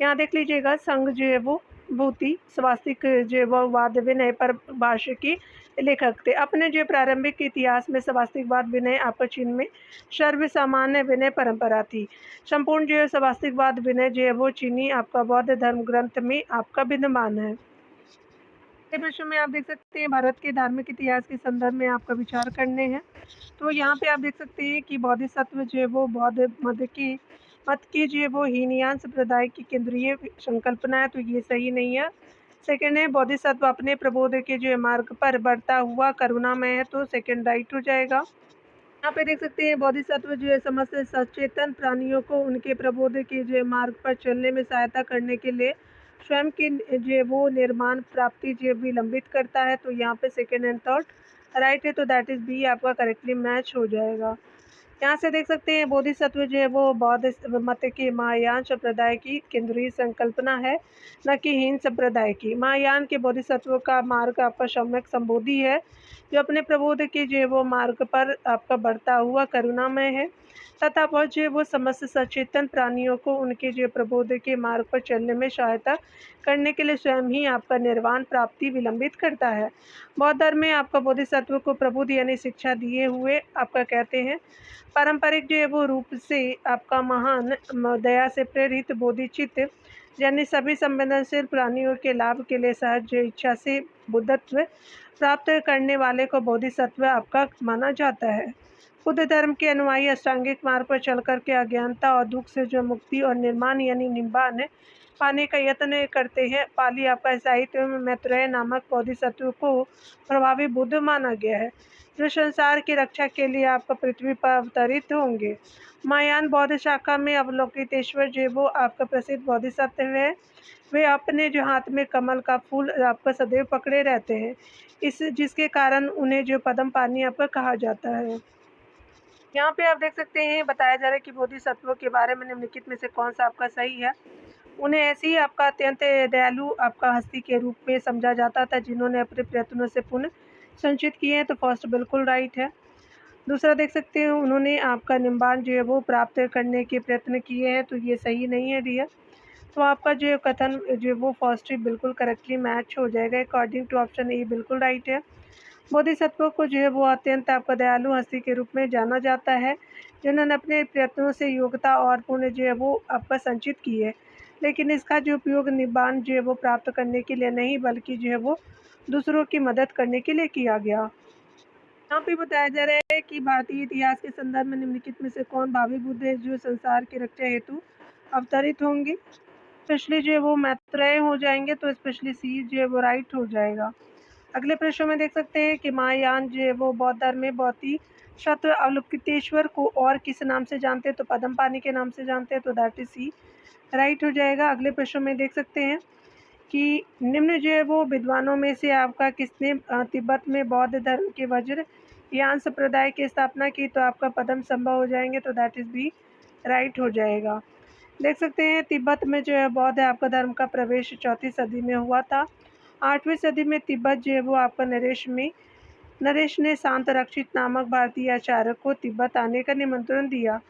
यहाँ देख लीजिएगा संघ जो है वो भूति स्वास्तिक जो है वो वाद विनय पर भाष्य की लेखक थे। अपने जो प्रारंभिक इतिहास में स्वास्तिकवाद विनय आपका चीन में सर्व सामान्य विनय परंपरा थी। संपूर्ण जो है स्वास्तिकवाद विनय जो है वो चीनी आपका बौद्ध धर्म ग्रंथ में आपका विद्यमान है। प्रश्न में आप देख सकते हैं भारत के धार्मिक इतिहास के संदर्भ में आपका विचार करने हैं, तो यहाँ पे आप देख सकते हैं कि बोधिसत्व जो है वो बौद्ध मत की जो है वो हीनयान संप्रदाय की केंद्रीय संकल्पना है, तो ये सही नहीं है। सेकेंड है बोधिसत्व अपने प्रबोध के जो है मार्ग पर बढ़ता हुआ करुणामय है, तो सेकेंड राइट हो जाएगा। यहाँ पे देख सकते हैं बोधिसत्व जो है समस्त सचेतन प्राणियों को उनके प्रबोध के जो है मार्ग पर चलने में सहायता करने के लिए स्वयं की जो है वो निर्माण प्राप्ति जो है विलंबित करता है। तो यहाँ पे सेकेंड एंड थर्ड राइट है, तो दैट इज़ बी आपका करेक्टली मैच हो जाएगा। यहाँ से देख सकते हैं बोधिसत्व जो है वो बौद्ध मत के महायान संप्रदाय की केंद्रीय संकल्पना है, न कि हिंद संप्रदाय की। महायान के बोधिसत्व का मार्ग आपका सम्यक संबोधि है, जो अपने प्रबोध के जो है वो मार्ग पर आपका बढ़ता हुआ करुणामय है तथा वह जो है वो समस्त सचेतन प्राणियों को उनके जो प्रबोध के मार्ग पर चलने में सहायता करने के लिए स्वयं ही आपका निर्वाण प्राप्ति विलंबित करता है। बौद्ध धर्म में आपका बोधिसत्व को प्रबुद्ध यानी शिक्षा दिए हुए आपका कहते हैं। पारंपरिक जो है वो रूप से आपका महान दया से प्रेरित बोधिचित्त यानी सभी संवेदनशील प्राणियों के लाभ के लिए सहज इच्छा से बुद्धत्व प्राप्त करने वाले को बोधिसत्व आपका माना जाता है। बुद्ध धर्म के अनुयायी अष्टांगिक मार्ग पर चल कर के अज्ञानता और दुख से जो मुक्ति और निर्माण यानी निब्बान पाने का यत्न करते हैं। पाली आपका साहित्य में मैत्रेय नामक बोधिसत्व को प्रभावी बुद्ध माना गया है, जो संसार की रक्षा के लिए आपका पृथ्वी पर अवतरित होंगे। महायान बौद्ध शाखा में अवलोकितेश्वर जो वो आपका प्रसिद्ध बोधिसत्व है। वे अपने जो हाथ में कमल का फूल आपका सदैव पकड़े रहते हैं, इस जिसके कारण उन्हें जो पद्म पानी आपका कहा जाता है। यहाँ पे आप देख सकते हैं बताया जा रहा है कि बोधिसत्वों के बारे में निम्नलिखित में से कौन सा आपका सही है। उन्हें ऐसे ही आपका अत्यंत दयालु आपका हस्ती के रूप में समझा जाता था, जिन्होंने अपने प्रयत्नों से पुण्य संचित किए हैं। तो फर्स्ट बिल्कुल राइट है। दूसरा देख सकते हैं उन्होंने आपका निम्बान जो है वो प्राप्त करने के प्रयत्न किए हैं, तो ये सही नहीं है डियर। तो आपका जो कथन जो है वो फर्स्ट बिल्कुल करेक्टली मैच हो जाएगा अकॉर्डिंग टू ऑप्शन ए बिल्कुल राइट है। बोधिसत्वों को जो है वो अत्यंत आपका दयालु हस्ती के रूप में जाना जाता है, जिन्होंने अपने प्रयत्नों से योग्यता और पुण्य जो है वो आपका संचित की है, लेकिन इसका जो उपयोग निब्बान जो है वो प्राप्त करने के लिए नहीं बल्कि जो है वो दूसरों की मदद करने के लिए किया गया। यहाँ पे बताया जा रहा है कि भारतीय इतिहास के संदर्भ में निम्नलिखित में से कौन भावी बुद्ध है जो संसार की रक्षा हेतु अवतरित होंगे। स्पेशली जो है वो मैत्रेय हो जाएंगे, तो स्पेशली सी जो है वो राइट हो जाएगा। अगले प्रश्न में देख सकते हैं कि महायान जो है वो बौद्ध धर्म में बौद्धि शब्द अवलोकितेश्वर को और किस नाम से जानते हैं, तो पद्म पानी के नाम से जानते हैं, तो दैट इज सी राइट हो जाएगा। अगले प्रश्न में देख सकते हैं कि निम्न जो है वो विद्वानों में से आपका किसने तिब्बत में बौद्ध धर्म के वज्र यान संप्रदाय की स्थापना की, तो आपका पद्म संभव हो जाएंगे, तो दैट इज बी राइट हो जाएगा। देख सकते हैं तिब्बत में जो है बौद्ध आपका धर्म का प्रवेश 4वीं सदी में हुआ था। 8वीं सदी में तिब्बत जो है वो आपका नरेश ने शांत रक्षित नामक भारतीय आचार्य को तिब्बत आने का निमंत्रण दिया।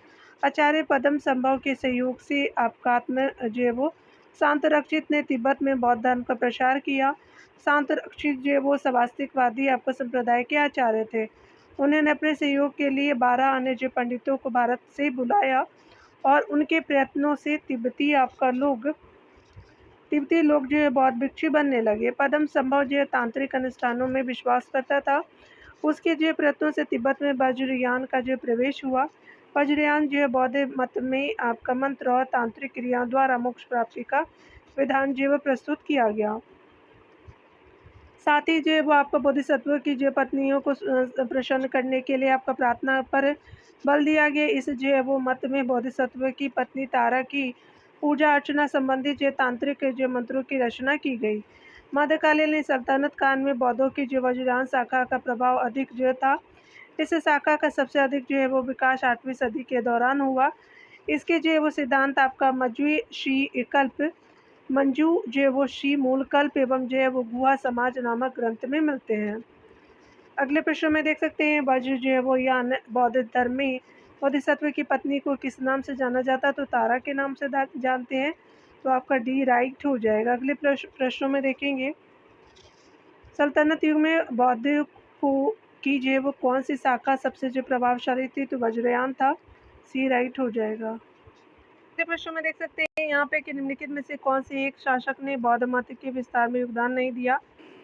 आचार्य पद्म संभव के सहयोग से आपकात्म जो है वो शांत रक्षित ने तिब्बत में बौद्ध धर्म का प्रचार किया। शांत रक्षित जो है वो स्वास्तिकवादी आपका संप्रदाय के आचार्य थे। उन्होंने अपने सहयोग के लिए 12 अन्य जो पंडितों को भारत से बुलाया और उनके प्रयत्नों से तिब्बती लोग जो है बौद्ध भिक्षु बनने लगे। पद्म संभव जो है तांत्रिक अनुष्ठानों में विश्वास करता था। उसके जो प्रयत्नों से तिब्बत में वज्रयान का जो प्रवेश हुआ। वज्रयान जो है बौद्ध मत में आपका मंत्र और तांत्रिक क्रियाओं द्वारा मोक्ष प्राप्ति का विधान जो है प्रस्तुत किया गया। साथ ही जो है वो आपका बोधिसत्व की जो पत्नियों को प्रसन्न करने के लिए आपका प्रार्थना पर बल दिया गया। इस जो है वो मत में बोधिसत्व की पत्नी तारा की पूजा अर्चना संबंधी जो तांत्रिक जो मंत्रों की रचना की गई। मध्यकालीन सल्तनत काल में बौद्धों की जो वज्रयान शाखा का प्रभाव अधिक जो था। इस शाखा का सबसे अधिक जो है वो विकास 8वीं सदी के दौरान हुआ। इसके जो है वो सिद्धांत आपका मंजू जो है वो शी मूल कल्प एवं जो है वो गुहा समाज नामक ग्रंथ में मिलते हैं। अगले प्रश्न में देख सकते हैं वज्र जो है वो यान बौद्ध धर्म में बोधिसत्व की पत्नी को किस नाम से जाना जाता है, तो तारा के नाम से जानते हैं, तो आपका डी राइट हो जाएगा। अगले प्रश्नों में देखेंगे सल्तनत युग में बौद्ध को की जो है वो कौन सी शाखा सबसे जो प्रभावशाली थी, तो वज्रयान था, सी राइट हो जाएगा। अगले प्रश्न में देख सकते हैं यहाँ पे कि निम्नलिखित में से कौन से एक शासक ने बौद्ध मत के विस्तार में योगदान नहीं दिया,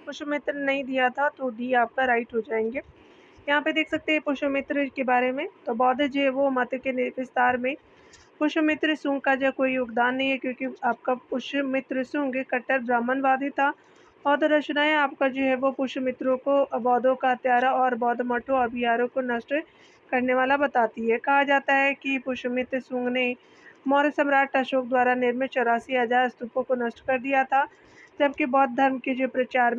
पुष्यमित्र नहीं दिया था, तो डी आपका राइट हो जाएंगे। यहाँ पे देख सकते हैं पुष्यमित्र के बारे में, तो बौद्ध जो है वो मत के विस्तार में पुष्यमित्र सुंग का जो कोई योगदान नहीं है, क्योंकि आपका पुष्यमित्र सुंग कट्टर ब्राह्मणवादी था। बौद्ध रचनाएं आपका जो है वो पुष्यमित्रों को बौद्धों का त्यारा और बौद्ध मठों और बिहारों को नष्ट करने वाला बताती है। कहा जाता है कि पुष्यमित्र शुंग ने मौर्य सम्राट अशोक द्वारा निर्मित 84,000 स्तूपों को नष्ट कर दिया था, जबकि बौद्ध धर्म के जो प्रसार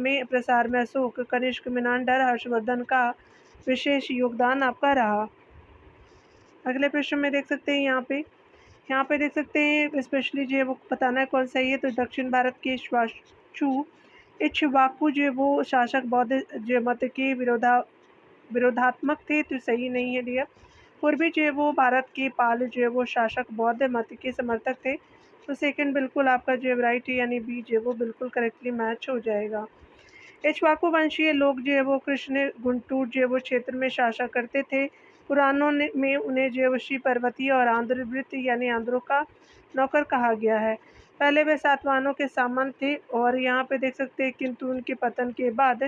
में अशोक, कनिष्क, मेनांडर, हर्षवर्धन का विशेष योगदान आपका रहा। अगले प्रश्न में देख सकते हैं यहाँ पे देख सकते हैं स्पेशली जो है वो बताना है कौन सा है। तो दक्षिण भारत के इक्ष्वाकु जो है वो शासक बौद्ध जो मत के विरोधात्मक थे, तो सही नहीं है डियर। पूर्वी जो है वो भारत के पाल जो है वो शासक बौद्ध मत के समर्थक थे, तो सेकंड बिल्कुल आपका जो है राइट है, यानी बी जो है वो बिल्कुल करेक्टली मैच हो जाएगा। इक्ष्वाकु वंशीय लोग जो है वो कृष्ण गुंटूर जो है वो क्षेत्र में शासन करते थे। पुराणों में उन्हें जो है वो श्री पर्वतीय और आंध्रवृत्त यानी आंध्रों का नौकर कहा गया है। पहले वे सातवाहनों के सामंत थे और यहाँ पे देख सकते हैं, किंतु उनके पतन के बाद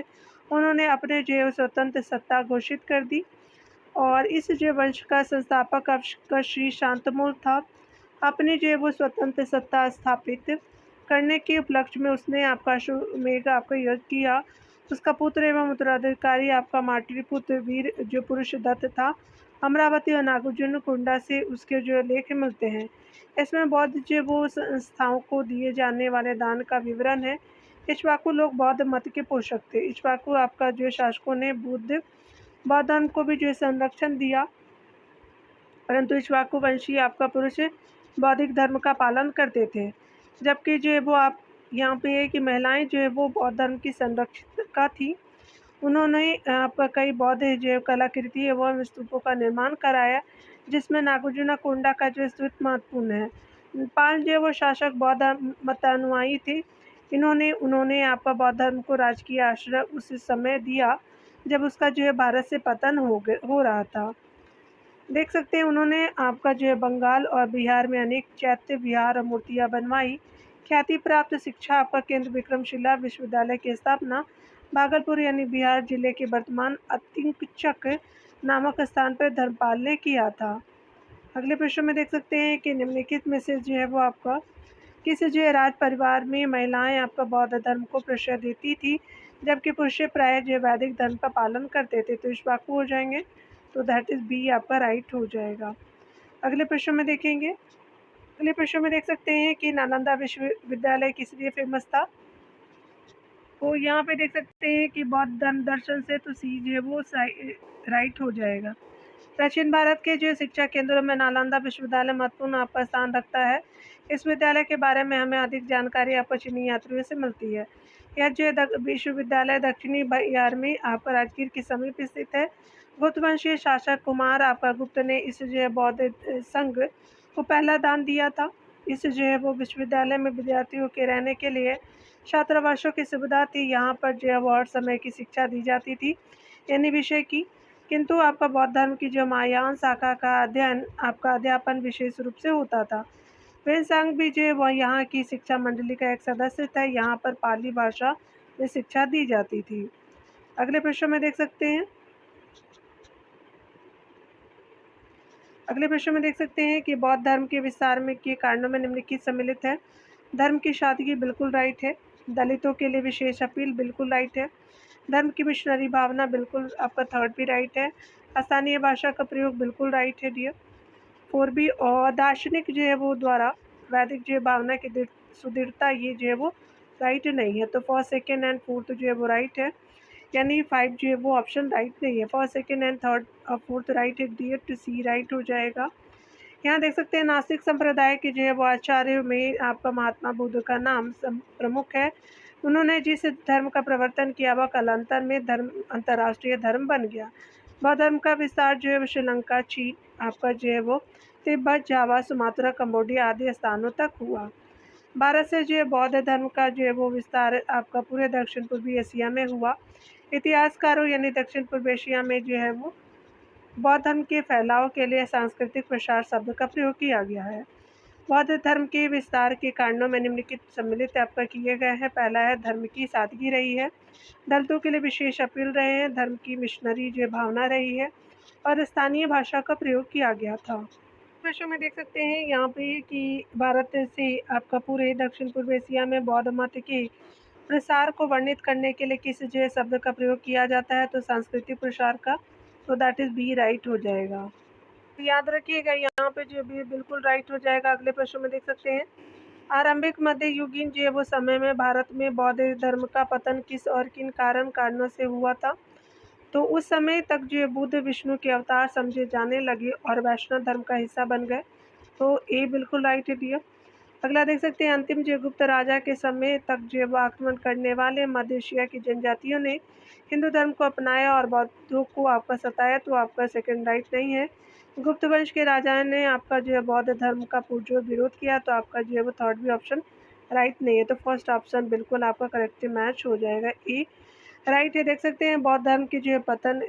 उन्होंने अपने जो है स्वतंत्र सत्ता घोषित कर दी और इस जो वंश का संस्थापक आपका श्री शांतमूल था। अपनी जो है वो स्वतंत्र सत्ता स्थापित करने के उपलक्ष्य में उसने आपका अश्वमेध आपका यज्ञ किया। उसका पुत्र एवं उत्तराधिकारी आपका मातृपुत्र वीर जो पुरुष दत्त था। अमरावती और नागार्जुन कुंडा से उसके जो लेख मिलते हैं। इसमें बौद्ध जो वो संस्थाओं को दिए जाने वाले दान का विवरण है। इक्ष्वाकु लोग बौद्ध मत के पोषक थे। इक्ष्वाकु आपका जो शासकों ने बौद्ध धर्म को भी जो संरक्षण दिया, परंतु इक्ष्वाकु वंशीय आपका पुरुष बौद्धिक धर्म का पालन करते थे, जबकि जो है वो आप यहाँ पे है कि महिलाएं जो है वो बौद्ध धर्म की संरक्षिका थी। उन्होंने आपका कई बौद्ध जो कलाकृति एवं स्तूपों का निर्माण कराया, जिसमें नागार्जुन कोंडा का जो स्तूप महत्वपूर्ण है। पाल जो वो शासक बौद्ध मतानुयायी थे। उन्होंने आपका बौद्ध धर्म को राजकीय आश्रय उस समय दिया जब उसका जो है भारत से पतन हो रहा था। देख सकते हैं उन्होंने आपका जो है बंगाल और बिहार में अनेक चैत्य विहार और मूर्तियाँ बनवाई। ख्याति प्राप्त शिक्षा आपका केंद्र विक्रमशिला विश्वविद्यालय की स्थापना भागलपुर यानी बिहार जिले के वर्तमान अतिंकचक नामक स्थान पर धर्मपाल ने किया था। अगले प्रश्न में देख सकते हैं कि निम्नलिखित में से जो है वो आपका किस जो है राज परिवार में महिलाएं आपका बौद्ध धर्म को प्रश्रय देती थी, जबकि पुरुष प्राय जो वैदिक धर्म का पालन करते थे, तो इक्ष्वाकु हो जाएंगे। तो दैट इज बी आपका राइट हो जाएगा। अगले प्रश्न में देखेंगे। अगले प्रश्न में देख सकते हैं कि नालंदा विश्वविद्यालय किस लिए फेमस था। तो यहाँ पे देख सकते हैं कि बौद्ध धर्म दर्शन से, तो सी जो है वो राइट हो जाएगा। प्राचीन भारत के जो शिक्षा केंद्रों में नालंदा विश्वविद्यालय महत्वपूर्ण आपका स्थान रखता है। इस विद्यालय के बारे में हमें अधिक जानकारी आपको चीनी यात्रियों से मिलती है। यह जो विश्वविद्यालय दक्षिणी बिहार में आपका राजगीर के समीप स्थित है। गुप्त वंशीय शासक कुमार आपका गुप्त ने इस जो है बौद्ध संघ को पहला दान दिया था। इस जो है वो विश्वविद्यालय में विद्यार्थियों के रहने के लिए छात्रावासों की सुविधा थी। यहाँ पर जो है वो हर समय की शिक्षा दी जाती थी, यानी विषय की, किंतु आपका बौद्ध धर्म की जो महायान शाखा का अध्यापन विशेष रूप से होता था। वेनसांग भी जो है वह यहाँ की शिक्षा मंडली का एक सदस्य था। यहाँ पर पाली भाषा में शिक्षा दी जाती थी। अगले प्रश्न में देख सकते हैं। अगले प्रश्न में देख सकते हैं कि बौद्ध धर्म के विस्तार में के कारणों में निम्नलिखित सम्मिलित है। धर्म की सादगी बिल्कुल राइट है। दलितों के लिए विशेष अपील बिल्कुल राइट है। धर्म की मिशनरी भावना बिल्कुल आपका थर्ड भी राइट है। स्थानीय भाषा का प्रयोग बिल्कुल राइट है डियर। 4 भी और दार्शनिक जो है वो द्वारा वैदिक जो भावना की सुदृढ़ता, ये जो है वो राइट नहीं है। तो फर्स्ट, सेकेंड एंड फोर्थ जो है वो राइट है, यानी 5 जो है वो ऑप्शन राइट नहीं है। फर्स्ट, सेकेंड एंड थर्ड और फोर्थ राइट है डियर, तो सी राइट हो जाएगा। यहाँ देख सकते हैं नास्तिक संप्रदाय के जो है वो आचार्य में आपका महात्मा बुद्ध का नाम प्रमुख है। उन्होंने जिस धर्म का प्रवर्तन किया वह कालांतर में अंतर्राष्ट्रीय धर्म बन गया। बौद्ध धर्म का विस्तार जो है वो श्रीलंका, चीन, आपका जो है वो तिब्बत, जावा, सुमात्रा, कंबोडिया आदि स्थानों तक हुआ। भारत से जो है बौद्ध धर्म का जो है वो विस्तार आपका पूरे दक्षिण पूर्वी एशिया में हुआ। इतिहासकारों यानी दक्षिण पूर्व एशिया में जो है वो बौद्ध धर्म के फैलाव के लिए सांस्कृतिक प्रसार शब्द का प्रयोग किया गया है। बौद्ध धर्म के विस्तार के कारणों में निम्नलिखित सम्मिलित आपका किए गए हैं। पहला है धर्म की सादगी रही है, दलितों के लिए विशेष अपील रहे हैं, धर्म की मिशनरी जो भावना रही है और स्थानीय भाषा का प्रयोग किया गया था। प्रश्न में देख सकते हैं यहाँ पे कि भारत से आपका पूरे दक्षिण पूर्व एशिया में बौद्ध मत के प्रसार को वर्णित करने के लिए किस जो शब्द का प्रयोग किया जाता है, तो सांस्कृतिक प्रसार का। तो दैट इज़ बी राइट हो जाएगा। तो याद रखिएगा यहाँ पे जो भी बिल्कुल राइट हो जाएगा। अगले प्रश्न में देख सकते हैं, आरंभिक मध्ययुगीन जो वो समय में भारत में बौद्ध धर्म का पतन किस और किन कारणों से हुआ था? तो उस समय तक जो बुद्ध विष्णु के अवतार समझे जाने लगे और वैष्णव धर्म का हिस्सा बन गए। तो ए बिल्कुल राइट है डियर। अगला देख सकते हैं, अंतिम जो गुप्त राजा के समय तक जो वो आक्रमण करने वाले मध्य एशिया की जनजातियों ने हिंदू धर्म को अपनाया और बौद्धों को आपका सताया। तो आपका सेकंड राइट नहीं है। गुप्त वंश के राजा ने आपका जो है बौद्ध धर्म का पुरजोर विरोध किया। तो आपका जो है वो थर्ड भी ऑप्शन राइट नहीं है। तो फर्स्ट ऑप्शन बिल्कुल आपका करेक्ट मैच हो जाएगा, ए राइट है। देख सकते हैं, बौद्ध धर्म की जो है पतन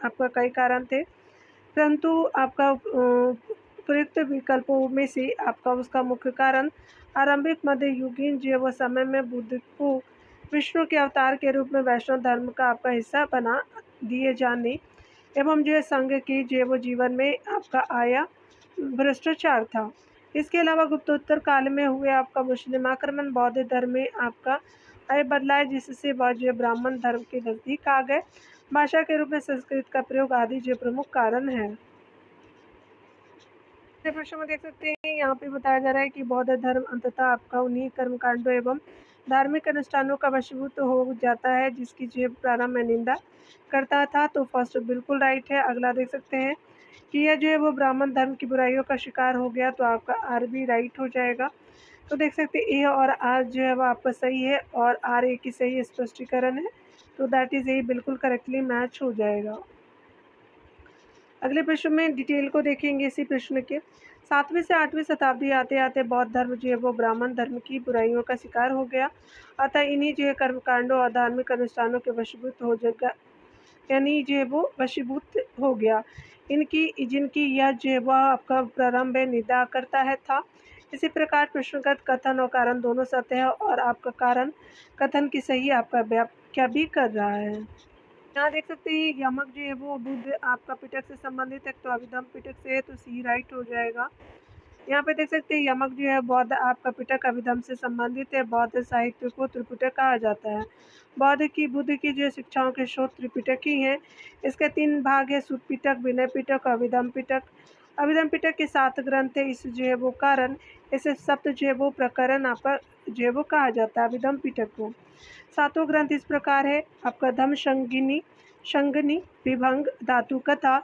आपका कई कारण थे, परंतु आपका उपयुक्त विकल्पों में से आपका उसका मुख्य कारण आरंभिक मध्ययुगीन जो वह समय में बुद्ध को विष्णु के अवतार के रूप में वैष्णव धर्म का आपका हिस्सा बना दिए जाने एवं जो संघ की जो वो जीवन में आपका आया भ्रष्टाचार था। इसके अलावा गुप्तोत्तर काल में हुए आपका मुस्लिम आक्रमण बौद्ध धर्म में आपका आय बदलाए, जिससे वह जो ब्राह्मण धर्म के नज़दीक आ गए। भाषा के रूप में संस्कृत का प्रयोग आदि जो प्रमुख कारण है। प्रश्न में देख सकते हैं, यहाँ पे बताया जा रहा है कि बौद्ध धर्म अंततः आपका उन्हीं कर्मकांडों एवं धार्मिक अनुष्ठानों का वशीभूत हो जाता है जिसकी जो प्रारंभ में निंदा करता था। तो फर्स्ट बिल्कुल राइट है। अगला देख सकते हैं कि यह जो है वो ब्राह्मण धर्म की बुराइयों का शिकार हो गया। तो आपका आर भी राइट हो जाएगा। तो देख सकते हैं, ए और आर जो है वो आपका सही है और आर ए की सही स्पष्टीकरण है। तो दैट इज़ ए बिल्कुल करेक्टली मैच हो जाएगा। अगले प्रश्न में डिटेल को देखेंगे इसी प्रश्न के। 7वीं से 8वीं शताब्दी आते आते बौद्ध धर्म जो है वो ब्राह्मण धर्म की बुराइयों का शिकार हो गया। अतः इन्हीं जो है कर्मकांडों और धार्मिक अनुष्ठानों के वशीभूत हो जाएगा, यानी जो है वो वशीभूत हो गया। जिनकी यह जो है वह आपका प्रारंभ निंदा करता है था। इसी प्रकार प्रश्नगत कथन और कारण दोनों सत्य है और आपका कारण कथन की सही आपका व्याख्या भी कर रहा है। यहाँ देख सकते हैं, यमक जो है वो बुद्ध आपका पिटक से संबंधित है। तो अभिधम पिटक से है, तो सी राइट हो जाएगा। यहाँ पे देख सकते हैं, यमक जो है बौद्ध आपका पिटक अभिधम से संबंधित है। बौद्ध साहित्य को त्रिपिटक कहा जाता है। बुद्ध की जो शिक्षाओं के स्रोत त्रिपिटक ही हैं। इसके 3 भाग है, सुत पिटक, विनय पिटक और अभिधम पिटक। अभिधम पिटक के 7 ग्रंथ है। इस जो है वो कारण इसे सप्त जो है वो प्रकरण आपका जो है वो कहा जाता है अभिधम पिटक को। 7 ग्रंथ इस प्रकार है, आपका धम शंगनी, विभंग, धातु कथा,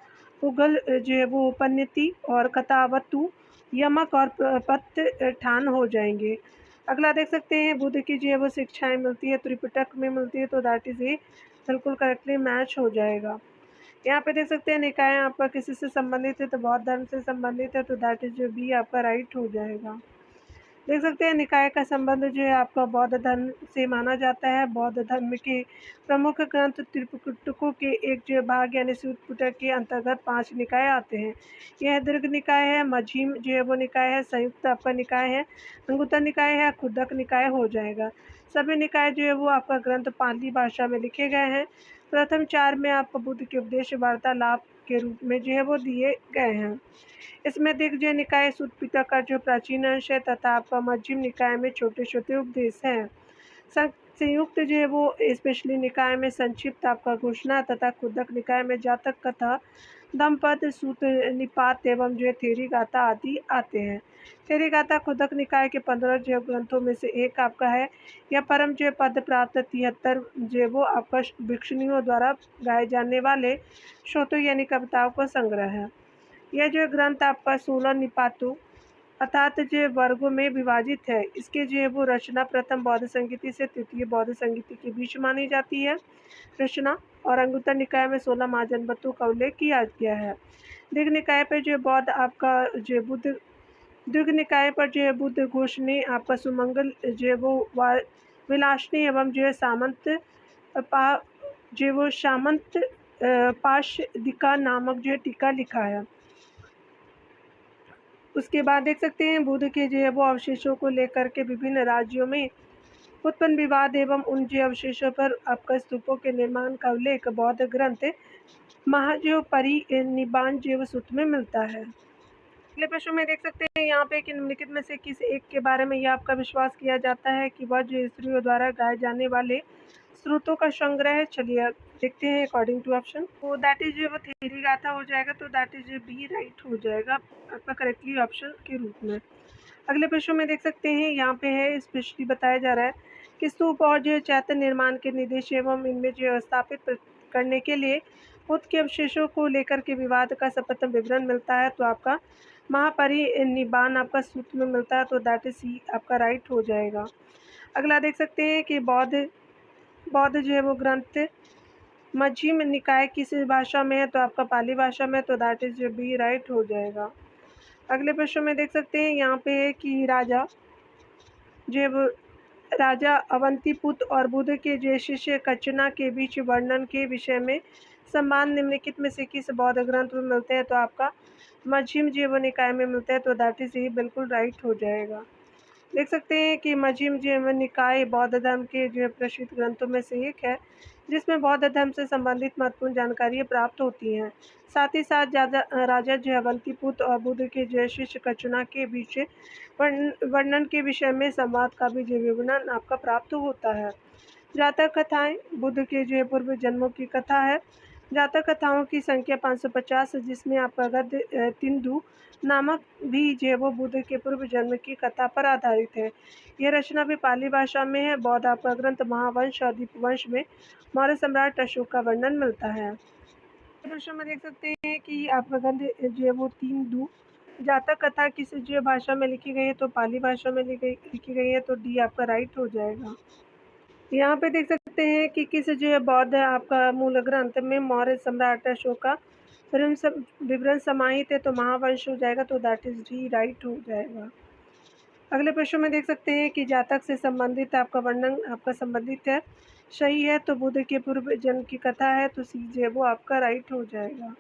उगल जो है वो उपन्नति और कथावतु, यमक और पत्त ठान हो जाएंगे। अगला देख सकते हैं, बुद्ध की जो है वो शिक्षाएं मिलती है त्रिपिटक में मिलती है। तो दैट इज़ ए बिल्कुल करेक्टली मैच हो जाएगा। यहाँ पे देख सकते हैं, निकाय आपका किसी से संबंधित है तो बौद्ध धर्म से संबंधित है। तो दैट इज जो बी आपका राइट हो जाएगा। देख सकते हैं, निकाय का संबंध जो है आपका बौद्ध धर्म से माना जाता है। बौद्ध धर्म के प्रमुख ग्रंथ त्रिपिटकों के एक जो भाग यानी सूत पिटक के अंतर्गत 5 निकाय आते हैं। यह दीर्घ निकाय है, मझीम जो है वो निकाय है, संयुक्त आपका निकाय है, अंगुत्तर निकाय है, खुदक निकाय हो जाएगा। सभी निकाय जो है वो आपका ग्रंथ पाली भाषा में लिखे गए हैं। प्रथम 4 में आपको बुद्ध के उपदेश वार्तालाप के रूप में जो है वो दिए गए हैं। इसमें दिग्विजय निकाय सूत पिटक का जो प्राचीन अंश है तथा आपका मध्यम निकाय में छोटे छोटे उपदेश हैं। संयुक्त जो है वो स्पेशली निकाय में संक्षिप्त आपका घोषणा तथा खुदक निकाय में जातक कथा, दमपद, सूत निपात एवं जो है थेरी गाथा आदि आते हैं। थेरी गाथा खुदक निकाय के 15 जो ग्रंथों में से एक आपका है। यह परम जो पद प्राप्त 73 जो वो आपका भिक्षुणियों द्वारा गाए जाने वाले श्रोतों यानी कविताओं का संग्रह है। यह जो ग्रंथ आपका 16 निपातों अर्थात जो वर्गों में विभाजित है। इसके जो है वो रचना प्रथम बौद्ध संगीति से तृतीय बौद्ध संगीति के बीच मानी जाती है रचना। और अंगुत्तर निकाय में 16 महाजनपदों का उल्लेख किया गया है। दीर्घ निकाय पर जो बौद्ध आपका जो बुद्ध दीर्घ निकाय पर जो है बुद्ध घोष ने आपका सुमंगल जो है वो विलासनी एवं जो है सामंत पाशदिका नामक जो है टीका लिखा है। उसके बाद देख सकते हैं, बुद्ध के जो है वो अवशेषों को लेकर के विभिन्न राज्यों में उत्पन्न विवाद एवं उन जो अवशेषों पर आपका स्तूपों के निर्माण का उल्लेख बौद्ध ग्रंथ महाजो परिनिब्बाण जीव सूत्र में मिलता है। अगले प्रश्न में देख सकते हैं, यहाँ पे कि निम्नलिखित में से किस एक के बारे में यह आपका विश्वास किया जाता है कि वह जो स्त्रियों द्वारा गाए जाने वाले स्रोतों का संग्रह है। चलिए अब देखते हैं अकॉर्डिंग टू ऑप्शन। तो दैट इज वो थेरी गाथा हो जाएगा, तो दैट इज बी राइट हो जाएगा आपका करेक्टली ऑप्शन के रूप में। अगले प्रश्न में देख सकते हैं, यहाँ पे है स्पेशली बताया जा रहा है कि स्तूप और जो चैत्य निर्माण के निर्देश एवं इनमें जो स्थापित करने के लिए बुद्ध के अवशेषों को लेकर के विवाद का सपतम विवरण मिलता है, तो आपका महापरिनिब्बाण आपका सूत्र में मिलता है, तो दैट इज सी आपका राइट हो जाएगा। अगला देख सकते हैं कि बौद्ध बौद्ध जो है वो ग्रंथ मध्यम निकाय किस भाषा में है, तो आपका पाली भाषा में, तो दैट इज बी राइट हो जाएगा। अगले प्रश्न में देख सकते हैं, यहाँ पे है कि राजा जो राजा अवंतीपुत्र और बुद्ध के जो शिष्य कचना के बीच वर्णन के विषय में संबंध निम्नलिखित में से किस बौद्ध ग्रंथ में मिलते हैं, तो आपका मध्यम जीव निकाय में मिलता है, तो दैट इज ही बिल्कुल राइट हो जाएगा। देख सकते हैं कि मध्यम जीव निकाय बौद्ध धर्म के जो प्रसिद्ध ग्रंथों में से एक है, जिसमें बौद्ध धर्म से संबंधित महत्वपूर्ण जानकारियाँ प्राप्त होती हैं। साथ ही साथ राजा जो अवंतीपुत्र और बुद्ध के जो शिष्य कचना के बीच वर्णन के विषय में संवाद का भी जो विवरण आपका प्राप्त होता है। जातक कथाएं बुद्ध के जो पूर्व जन्मों की कथा है। जातक कथाओं की संख्या 550, जिसमें आपका गद्य तिंदु नामक भी जो वो बुद्ध के पूर्व जन्म की कथा पर आधारित है। यह रचना भी पाली भाषा में है। बौद्ध आपका ग्रंथ महावंश और दीपवंश में मौर्य सम्राट अशोक का वर्णन मिलता है। प्रश्न में देख सकते हैं कि आपका गद्य जो है वो तिंदु जातक कथा किस जो भाषा में लिखी गई है, तो पाली भाषा में लिखी गई है, तो डी आपका राइट हो जाएगा। यहाँ पे देख सकते हैं कि किस जो है बौद्ध आपका मूल ग्रंथ में मौर्य सम्राट अशोक का विवरण समाहित है, तो महावंश हो जाएगा, तो दैट इज डी राइट हो जाएगा। अगले प्रश्न में देख सकते हैं कि जातक से संबंधित आपका वर्णन आपका संबंधित है, सही है, तो बुद्ध के पूर्व जन्म की कथा है, तो सी जो है वो आपका राइट हो जाएगा।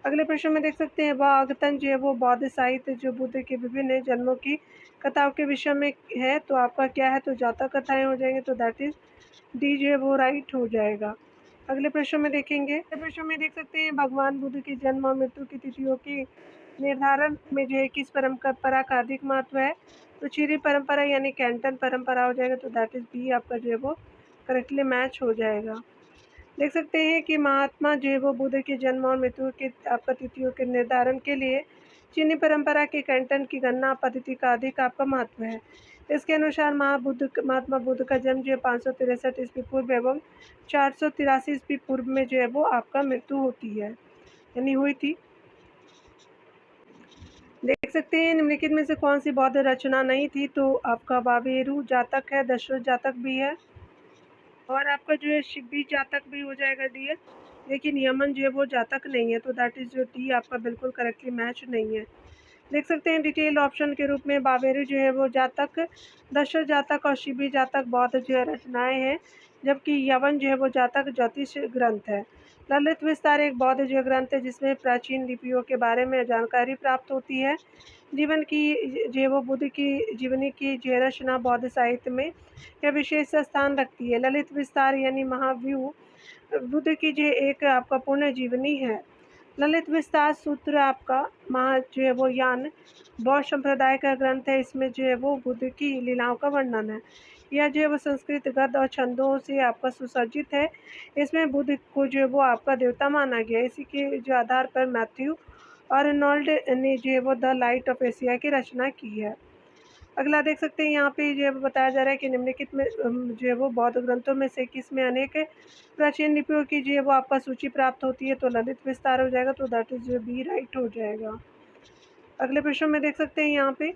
अगले प्रश्न में देख सकते हैं, वह आगतन जो है वो बौद्ध साहित्य जो बुद्ध के विभिन्न जन्मों की कथाओं के विषय में है, तो आपका क्या है, तो जातक कथाएं हो जाएंगे, तो दैट इज डी जो है वो राइट हो जाएगा। अगले प्रश्न में देखेंगे, अगले प्रश्न में देख सकते हैं भगवान बुद्ध की जन्म और मृत्यु की तिथियों की निर्धारण में जो है किस परंपरा का अधिक महत्व है, तो चीरी परंपरा यानी कैंटन परंपरा हो जाएगा, तो दैट इज बी आपका जो है वो करेक्टली मैच हो जाएगा। देख सकते हैं कि महात्मा जो है वो बुद्ध के जन्म और मृत्यु के आपका तिथियों के निर्धारण के लिए चीनी परंपरा के कैंटन की गणना पद्धति का अधिक आपका महत्व है। इसके अनुसार महात्मा बुद्ध का जन्म जो है 563 ईस्वी पूर्व एवं 483 ईस्वी पूर्व में जो है वो आपका मृत्यु होती है यानी हुई थी। देख सकते हैं निम्नलिखित में से कौन सी बौद्ध रचना नहीं थी, तो आपका वावेरु जातक है, दशरथ जातक भी है, और आपका जो है शिबी जातक भी हो जाएगा डी, लेकिन यमन जो है वो जातक नहीं है, तो दैट इज जो डी आपका बिल्कुल करेक्टली मैच नहीं है। देख सकते हैं डिटेल ऑप्शन के रूप में बावेरु जो है वो जातक, दशरथ जातक और शिबी जातक बौद्ध जो है रचनाएं हैं, जबकि यवन जो है वो जातक ज्योतिष ग्रंथ है। ललित विस्तार एक बौद्ध जो ग्रंथ है, जिसमें प्राचीन लिपियों के बारे में जानकारी प्राप्त होती है। जीवन की जो वो बुद्ध की जीवनी की जो रचना बौद्ध साहित्य में यह विशेष स्थान रखती है। ललित विस्तार यानी महाव्यूह बुद्ध की जो एक आपका पूर्ण जीवनी है। ललित विस्तार सूत्र आपका महा जो है वो यान बौद्ध संप्रदाय का ग्रंथ है। इसमें जो है वो बुद्ध की लीलाओं का वर्णन है। यह जो है वो संस्कृत गद्य और छंदों से आपका सुसज्जित है। इसमें बुद्ध को जो है वो आपका देवता माना गया। इसी के जो आधार पर मैथ्यू और अर्नोल्ड ने जो है वो द लाइट ऑफ एशिया की रचना की है। अगला देख सकते हैं, यहाँ पे जो है बताया जा रहा है कि निम्नलिखित में जो है वो बौद्ध ग्रंथों में से किस में अनेक प्राचीन लिपियों की जो है वो आपका सूची प्राप्त होती है, तो ललित विस्तार हो जाएगा, तो दैट इज बी राइट हो जाएगा। अगले प्रश्न में देख सकते हैं यहाँ पे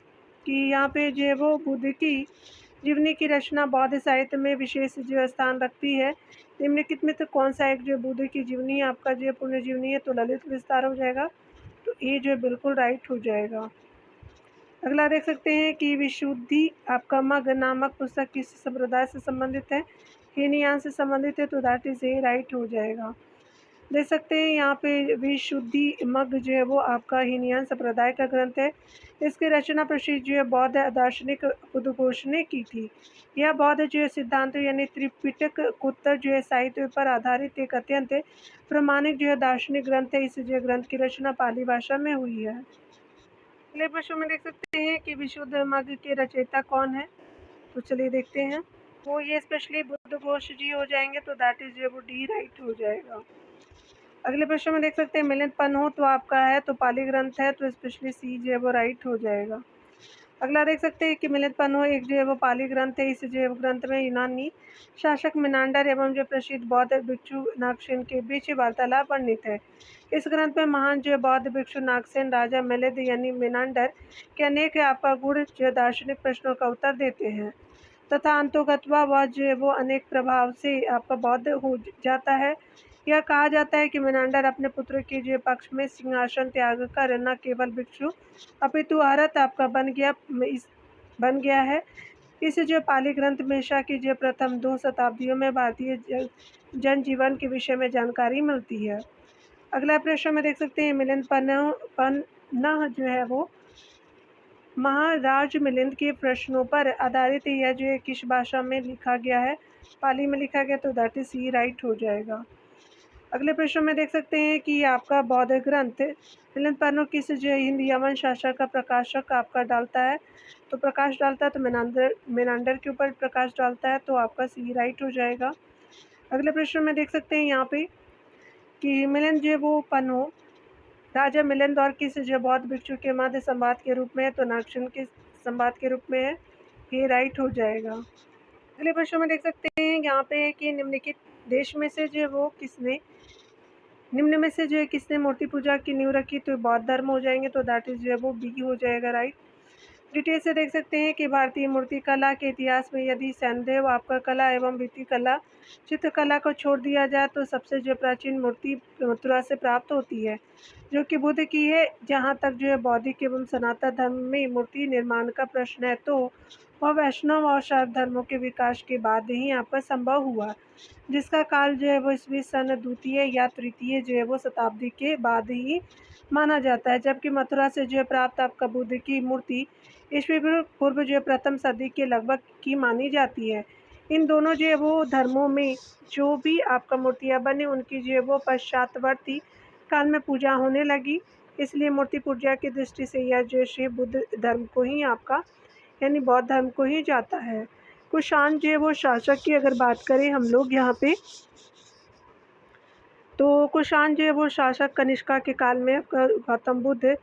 कि यहाँ पे जो है वो बुद्ध की जीवनी की रचना बौद्ध साहित्य में विशेष जो स्थान रखती है। निम्नलिखित में तो कौन सा एक जो बुद्ध की जीवनी आपका जो पुण्य जीवनी है, तो ललित विस्तार हो जाएगा, तो ये जो बिल्कुल राइट हो जाएगा। अगला देख सकते हैं कि विशुद्धि आपका मग नामक पुस्तक किस संप्रदाय से संबंधित है, हीनयान से संबंधित है, तो दैट इज ए राइट हो जाएगा। देख सकते हैं यहाँ पे विशुद्धि मग जो है वो आपका हीनयान संप्रदाय का ग्रंथ है। इसकी रचना प्रसिद्ध जो है बौद्ध दार्शनिक उद्घोष ने की थी। यह बौद्ध जो है सिद्धांत यानी त्रिपिटक उत्तर जो है साहित्य पर आधारित एक अत्यंत प्रमाणिक जो है दार्शनिक ग्रंथ है। इस जो ग्रंथ की रचना पाली भाषा में हुई है। अगले प्रश्न में देख सकते हैं कि विशुद्ध मग के रचयिता कौन है, तो चलिए देखते हैं। वो ये स्पेशली बुद्ध घोष जी हो जाएंगे, तो दैट इज जो है वो डी राइट हो जाएगा। अगले प्रश्न में देख सकते हैं मिलिंद पन्हो तो आपका है, तो पाली ग्रंथ है, तो स्पेशली सी जो है वो राइट हो जाएगा। अगला देख सकते हैं कि मिलिंद पन्हो एक जो है वो पाली ग्रंथ है। इस जो है वो ग्रंथ में यूनानी शासक मिनांडर एवं जो प्रसिद्ध बौद्ध भिक्षु नागसेन के बीच वार्तालाप वर्णित है। इस ग्रंथ में महान जो बौद्ध भिक्षु नागसेन राजा मिलिंद यानी मिनांडर के अनेक आपका गुण जो दार्शनिक प्रश्नों का उत्तर देते हैं तथा अंतोगत्वा वह जो है वो अनेक प्रभाव से आपका बौद्ध हो जाता है। यह कहा जाता है कि मिनांडर अपने पुत्र के जो पक्ष में सिंहासन त्याग कर न केवल भिक्षु अपितु अरहत आपका बन गया है। इस जो पाली ग्रंथ में ईसा की जो प्रथम 2 शताब्दियों में भारतीय जनजीवन के विषय में जानकारी मिलती है। अगला प्रश्न में देख सकते हैं मिलिंद पन्ह जो है वो महाराज मिलिंद के प्रश्नों पर आधारित यह जो है किस भाषा में लिखा गया है, पाली में लिखा गया, तो दैट इज सी राइट हो जाएगा। अगले प्रश्न में देख सकते हैं कि आपका बौद्ध ग्रंथ मिलिंद पन्हो किस जो हिंदी यवन शासक का प्रकाशक आपका डालता है, तो प्रकाश डालता है तो मेनांडर के ऊपर प्रकाश डालता है, तो आपका सी राइट हो जाएगा। अगले प्रश्न में देख सकते हैं यहाँ पे कि मिलिंद जो वो पन्हो राजा मिलिंद और किस जो बौद्ध भिक्षु के मध्य संवाद के रूप में है, तो नागसेन के संवाद के रूप में है, ये राइट हो जाएगा। अगले प्रश्न में देख सकते हैं यहाँ पे कि निम्नलिखित देश में से जो वो किसने निम्न में से जो है किसने मूर्ति पूजा की नींव रखी, तो बौद्ध धर्म हो जाएंगे, तो दैट इज जो है वो बी हो जाएगा राइट। डिटेल से देख सकते हैं कि भारतीय मूर्ति कला के इतिहास में यदि सैनदेव आपका कला एवं भित्ति कला चित्रकला को छोड़ दिया जाए तो सबसे जो प्राचीन मूर्ति मथुरा से प्राप्त होती है, जो कि बुद्ध की है। जहाँ तक जो है बौद्धिक एवं सनातन धर्म में मूर्ति निर्माण का प्रश्न है, तो वह वैष्णव और शैव धर्मों के विकास के बाद ही आपका संभव हुआ, जिसका काल जो है वो ईस्वी सन द्वितीय या तृतीय जो है वो शताब्दी के बाद ही माना जाता है, जबकि मथुरा से जो है प्राप्त आपका बुद्ध की मूर्ति ईस्वी पूर्व जो है प्रथम सदी के लगभग की मानी जाती है। इन दोनों जो है वो धर्मों में जो भी आपका मूर्तियाँ बनी उनकी जो है वो पश्चातवर्ती काल में पूजा होने लगी, इसलिए मूर्ति पूजा की दृष्टि से यह जो श्री बुद्ध धर्म को ही आपका यानी बौद्ध धर्म को ही जाता है। कुषाण जो है वो शासक की अगर बात करें हम लोग यहाँ पे, तो कुषाण जो है वो शासक कनिष्का के काल में गौतम बुद्ध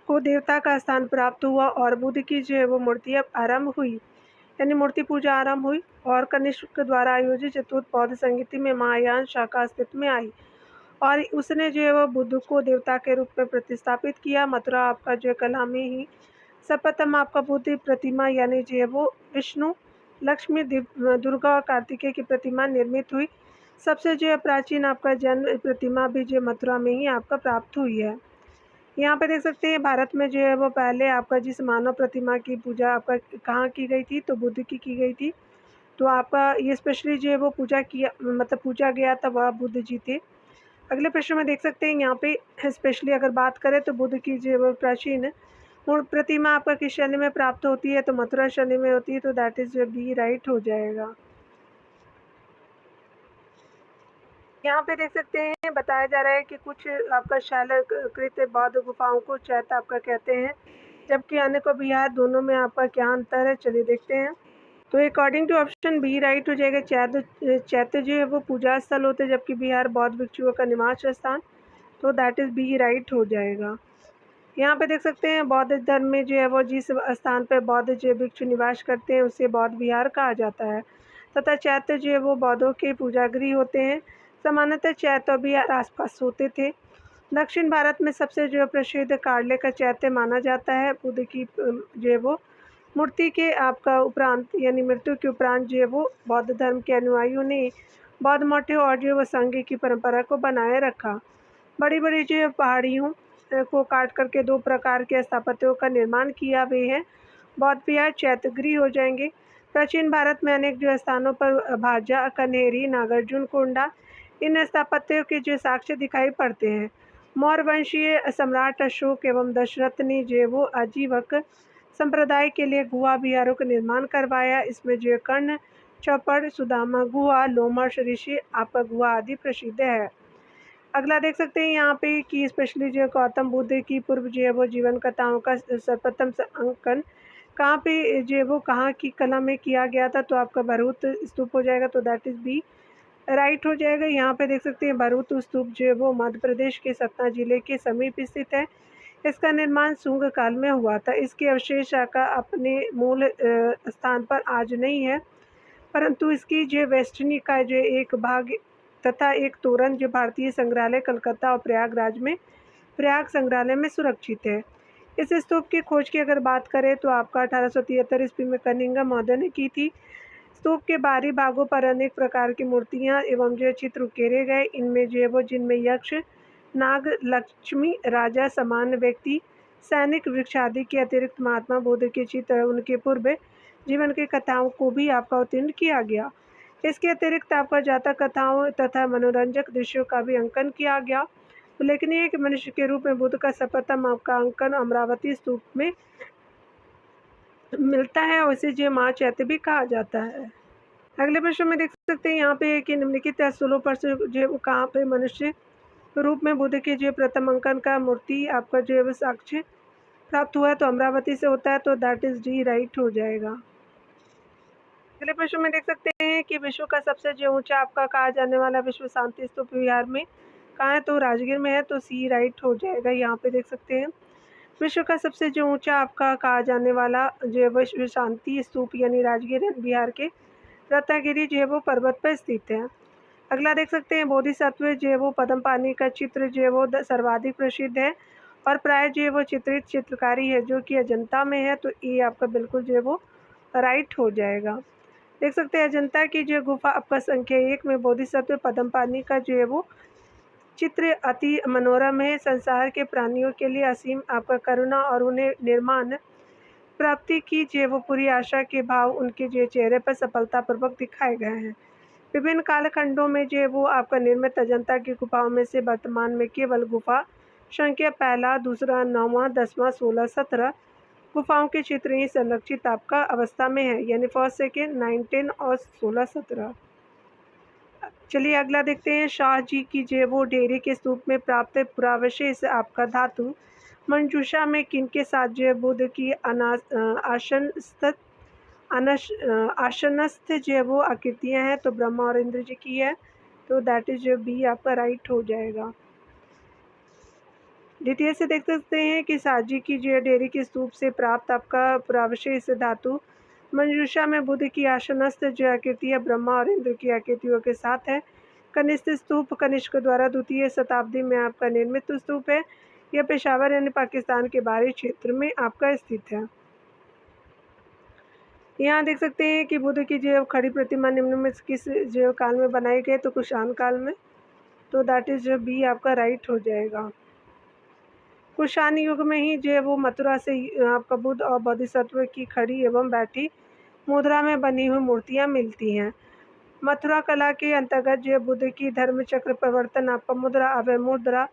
को देवता का स्थान प्राप्त हुआ और बुद्ध की जो है वो मूर्ति अब आरंभ हुई, यानी मूर्ति पूजा आरंभ हुई और कनिष्क द्वारा आयोजित चतुर्थ बौद्ध संगीति में महायान शाखा अस्तित्व में आई और उसने जो है वो बुद्ध को देवता के रूप में प्रतिस्थापित किया। मथुरा आपका जो है कला में ही सर्वप्रथम आपका बुद्ध प्रतिमा यानी जो है वो विष्णु लक्ष्मी दुर्गा और कार्तिकेय की प्रतिमा निर्मित हुई। सबसे जो है प्राचीन आपका जन्म प्रतिमा भी जो मथुरा में ही आपका प्राप्त हुई है। यहाँ पे देख सकते हैं भारत में जो है वो पहले आपका जिस मानव प्रतिमा की पूजा आपका कहाँ की गई थी, तो बुद्ध की गई थी, तो आपका ये स्पेशली जो है वो पूजा किया मतलब पूजा गया था वह बुद्ध जी थे। अगले प्रश्न में देख सकते हैं यहाँ पे स्पेशली अगर बात करें तो बुद्ध की जो है वो प्राचीन प्रतिमा आपका किस शैली में प्राप्त होती है, तो मथुरा शैली में होती है, तो दैट इज बी राइट हो जाएगा। यहाँ पे देख सकते हैं बताया जा रहा है कि कुछ आपका शैलकृत बौद्ध गुफाओं को चैत्य आपका कहते हैं, जबकि अन्य को बिहार, दोनों में आपका क्या अंतर है, चलिए देखते हैं। तो according to option B right हो जाएगा। चैत्य जो है वो पूजा स्थल होते हैं, जबकि बिहार बौद्ध भिक्षुओं का निवास स्थान, तो दैट इज बी राइट हो जाएगा। यहाँ पे देख सकते हैं बौद्ध धर्म में जो है वो जिस स्थान पर बौद्ध जो भिक्षु निवास करते हैं उसे बौद्ध विहार कहा जाता है तथा चैत्य जो है वो बौद्धों के पूजागृह होते हैं। सामान्यतः चैत्य विहार आसपास होते थे। दक्षिण भारत में सबसे जो प्रसिद्ध कार्ले का चैत्य माना जाता है। बुद्ध की जो है वो मूर्ति के आपका उपरांत यानी मृत्यु के उपरांत जो है वो बौद्ध धर्म के अनुयायियों ने बौद्ध मठों और जो है वो संघ की परंपरा को बनाए रखा। बड़ी बड़ी जो पहाड़ियों को काट करके 2 प्रकार के स्थापत्यों का निर्माण किया वे है बौद्ध विहार चैत्यगृह हो जाएंगे। प्राचीन भारत में अनेक जो स्थानों पर भाजा कन्हेरी नागार्जुन कोंडा इन स्थापत्यों के जो साक्ष्य दिखाई पड़ते हैं। मौर्य वंशीय सम्राट अशोक एवं दशरथ ने जो वो आजीवक संप्रदाय के लिए गुहा विहारों का निर्माण करवाया। इसमें जो कर्ण चौपड़ सुदामा गुहा लोमश ऋषि आपका गुहा आदि प्रसिद्ध है। अगला देख सकते हैं यहाँ पे कि स्पेशली जो गौतम बुद्ध की पूर्व जो है वो जीवन कथाओं का सर्वप्रथम अंकन कहाँ पे जो है वो कहाँ की कला में किया गया था, तो आपका भरूच स्तूप हो जाएगा, तो दैट इज़ बी राइट हो जाएगा। यहाँ पे देख सकते हैं भरूच स्तूप जो है वो मध्य प्रदेश के सतना जिले के समीप स्थित है। इसका निर्माण शुंग काल में हुआ था। इसके अवशेष शाखा अपने मूल स्थान पर आज नहीं है, परंतु इसकी जो वेस्टर्नी का जो एक भाग तथा एक तोरण जो भारतीय संग्रहालय कलकत्ता और प्रयागराज में प्रयाग संग्रहालय में सुरक्षित है। इस स्तूप की खोज की अगर बात करें तो आपका 1873 ईस्वी में कनिंघम महोदय ने की थी। स्तूप के बाहरी भागों पर अनेक प्रकार की मूर्तियां एवं जो चित्र उकेरे गए। इनमें जो है वो जिनमें यक्ष, नाग, लक्ष्मी, राजा, समान व्यक्ति, सैनिक, वृक्ष आदि के अतिरिक्त महात्मा बुद्ध के चित्र और उनके पूर्व जीवन की कथाओं को भी आपका उत्तीर्ण किया गया। इसके अतिरिक्त आपका जातक कथाओं तथा मनोरंजक दृश्यों का भी अंकन किया गया। उल्लेखनीय कि मनुष्य के रूप में बुद्ध का सर्वप्रथम आपका अंकन अमरावती स्तूप में मिलता है और इसे जो माँ चैत्य भी कहा जाता है। अगले प्रश्न में देख सकते हैं यहाँ पे कि निम्नलिखित स्थलों पर से जो कहाँ पे मनुष्य रूप में बुद्ध के जो प्रथम अंकन का मूर्ति आपका जो है साक्ष्य प्राप्त हुआ है, तो अमरावती से होता है, तो दैट इज डी राइट हो जाएगा। अगले प्रश्न में देख सकते हैं कि विश्व का सबसे जो ऊंचा आपका कहा जाने वाला विश्व शांति स्तूप बिहार में कहाँ है, तो राजगीर में है, तो सी राइट हो जाएगा। यहाँ पे देख सकते हैं विश्व का सबसे जो ऊंचा आपका कहा जाने वाला जो विश्व शांति स्तूप यानी राजगीर बिहार के रत्नागिरी जो है वो पर्वत पर स्थित है। अगला देख सकते हैं बोधिसत्व जो है वो पद्म पानी का चित्र जो है वो सर्वाधिक प्रसिद्ध है और प्राय जो है वो चित्रित चित्रकारी है जो कि अजंता में है, तो ये आपका बिल्कुल जो है वो राइट हो जाएगा। देख सकते हैं अजंता की जो गुफा आपका संख्या 1 में बोधिसत्व पद्म पानी का जो है वो चित्र अति मनोरम है। संसार के प्राणियों के लिए असीम आपका करुणा और उन्हें निर्माण प्राप्ति की जो वो पूरी आशा के भाव उनके जो चेहरे पर सफलतापूर्वक दिखाए गए हैं। विभिन्न कालखंडों में जो वो आपका निर्मित अजंता की गुफाओं में से वर्तमान में केवल गुफा संख्या पहला, दूसरा, 9वां, 10वां, 16, 17 गुफाओं के चित्र ही संरक्षित आपका अवस्था में है, यानी फर्स्ट, सेकेंड, 9, 10 और 16, 17। चलिए अगला देखते हैं शाह जी की जो वो डेरे के स्तूप में प्राप्त पुरावशेष आपका धातु मंजूषा में किनके साथ जो बुद्ध की आसनस्थ जो वो आकृतियाँ हैं, तो ब्रह्मा और इंद्र जी की है, तो दैट इज जो बी आपका राइट हो जाएगा। द्वितीय से देख सकते हैं कि साजी की जो डेरी के स्तूप से प्राप्त आपका पुरावशेष धातु मंजूषा में बुद्ध की आसनस्थ जो आकृति है ब्रह्मा और इंद्र की आकृतियों के साथ है। कनिष्ठ स्तूप कनिष्क द्वारा द्वितीय शताब्दी में आपका निर्मित स्तूप है। यह पेशावर यानी पाकिस्तान के बाहरी क्षेत्र में आपका स्थित है। यहाँ देख सकते हैं कि बुद्ध की जो खड़ी प्रतिमा निम्न में किस जो काल में बनाई गई, तो कुषाण काल में, तो दैट इज जो बी आपका राइट हो जाएगा। कुषाण युग में ही जो है वो मथुरा से आपका बुद्ध और बोधिसत्व की खड़ी एवं बैठी मुद्रा में बनी हुई मूर्तियाँ मिलती हैं। मथुरा कला के अंतर्गत जो बुद्ध की धर्म चक्र प्रवर्तन आपका मुद्रा, अभय मुद्रा,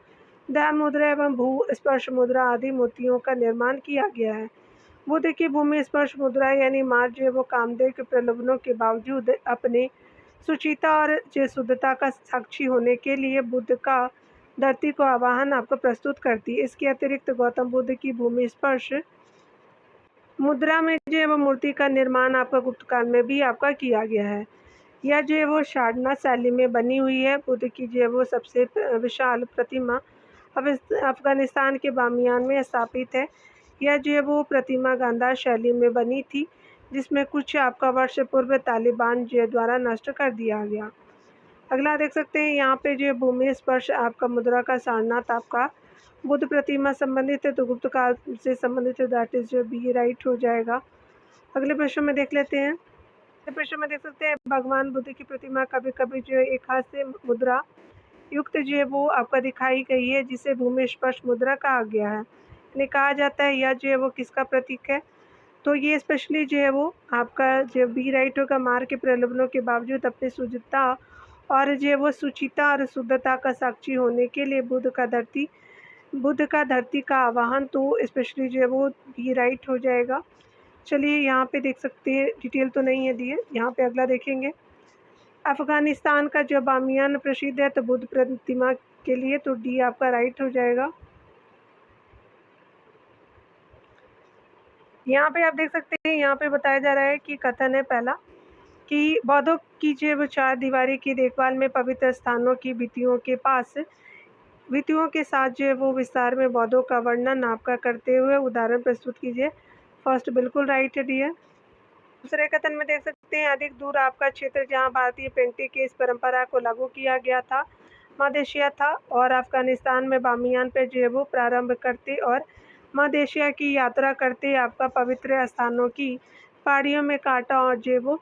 ध्यान मुद्रा एवं भू स्पर्श मुद्रा आदि मूर्तियों का निर्माण किया गया है। बुद्ध की भूमि स्पर्श मुद्रा यानी मार्ग जो है वो कामदेव के प्रलोभनों के बावजूद अपने सुचिता और जो शुद्धता का साक्षी होने के लिए बुद्ध का धरती को आवाहन आपको प्रस्तुत करती है। इसके अतिरिक्त गौतम बुद्ध की भूमि स्पर्श मुद्रा में जो है वो मूर्ति का निर्माण आपका गुप्त काल में भी आपका किया गया है। यह जो है वो शारना शैली में बनी हुई है। बुद्ध की जो है वो सबसे विशाल प्रतिमा अफगानिस्तान के बामियान में स्थापित है। यह जो है वो प्रतिमा गांधार शैली में बनी थी, जिसमें कुछ आपका वर्ष पूर्व तालिबान जो द्वारा नष्ट कर दिया गया। अगला देख सकते हैं यहाँ पे जो भूमि स्पर्श आपका मुद्रा का सारनाथ आपका बुद्ध प्रतिमा संबंधित है, तो गुप्त काल से संबंधित है, दैट इज जो बी राइट हो जाएगा। अगले प्रश्न में देख लेते हैं। अगले प्रश्न में देख सकते हैं भगवान बुद्ध की प्रतिमा कभी कभी जो एक हाथ से मुद्रा युक्त जो है वो आपका दिखाई गई है, जिसे भूमि स्पर्श मुद्रा कहा गया है। यानी कहा जाता है यह जो है वो किसका प्रतीक है, तो ये स्पेशली जो है वो आपका जो बी राइट होगा। मार्ग के प्रलोभनों के बावजूद अपनी शुद्धता और जो है वो सुचिता और शुद्धता का साक्षी होने के लिए बुद्ध का धरती का आवाहन, तो स्पेशली जो है वो बी राइट हो जाएगा। चलिए यहाँ पे देख सकते हैं, डिटेल तो नहीं है दिए। यहाँ पे अगला देखेंगे अफगानिस्तान का जो बामियान प्रसिद्ध है, तो बुद्ध प्रतिमा के लिए, तो डी आपका राइट हो जाएगा। यहाँ पे आप देख सकते हैं, यहाँ पे बताया जा रहा है कि कथन है पहला कि बौद्धों की जो वो चार दीवारी की देखभाल में पवित्र स्थानों की भित्तियों के साथ जो है वो विस्तार में बौद्धों का वर्णन आपका करते हुए उदाहरण प्रस्तुत कीजिए। फर्स्ट बिल्कुल राइट है डियर। दूसरे कथन में देख सकते हैं, अधिक दूर आपका क्षेत्र जहां भारतीय पेंटिंग की इस परंपरा को लागू किया गया था मध्य एशिया था, और अफगानिस्तान में बामियान पे जो है वो प्रारंभ करते और मध्य एशिया की यात्रा करते आपका पवित्र स्थानों की पहाड़ियों में काटा और जो है वो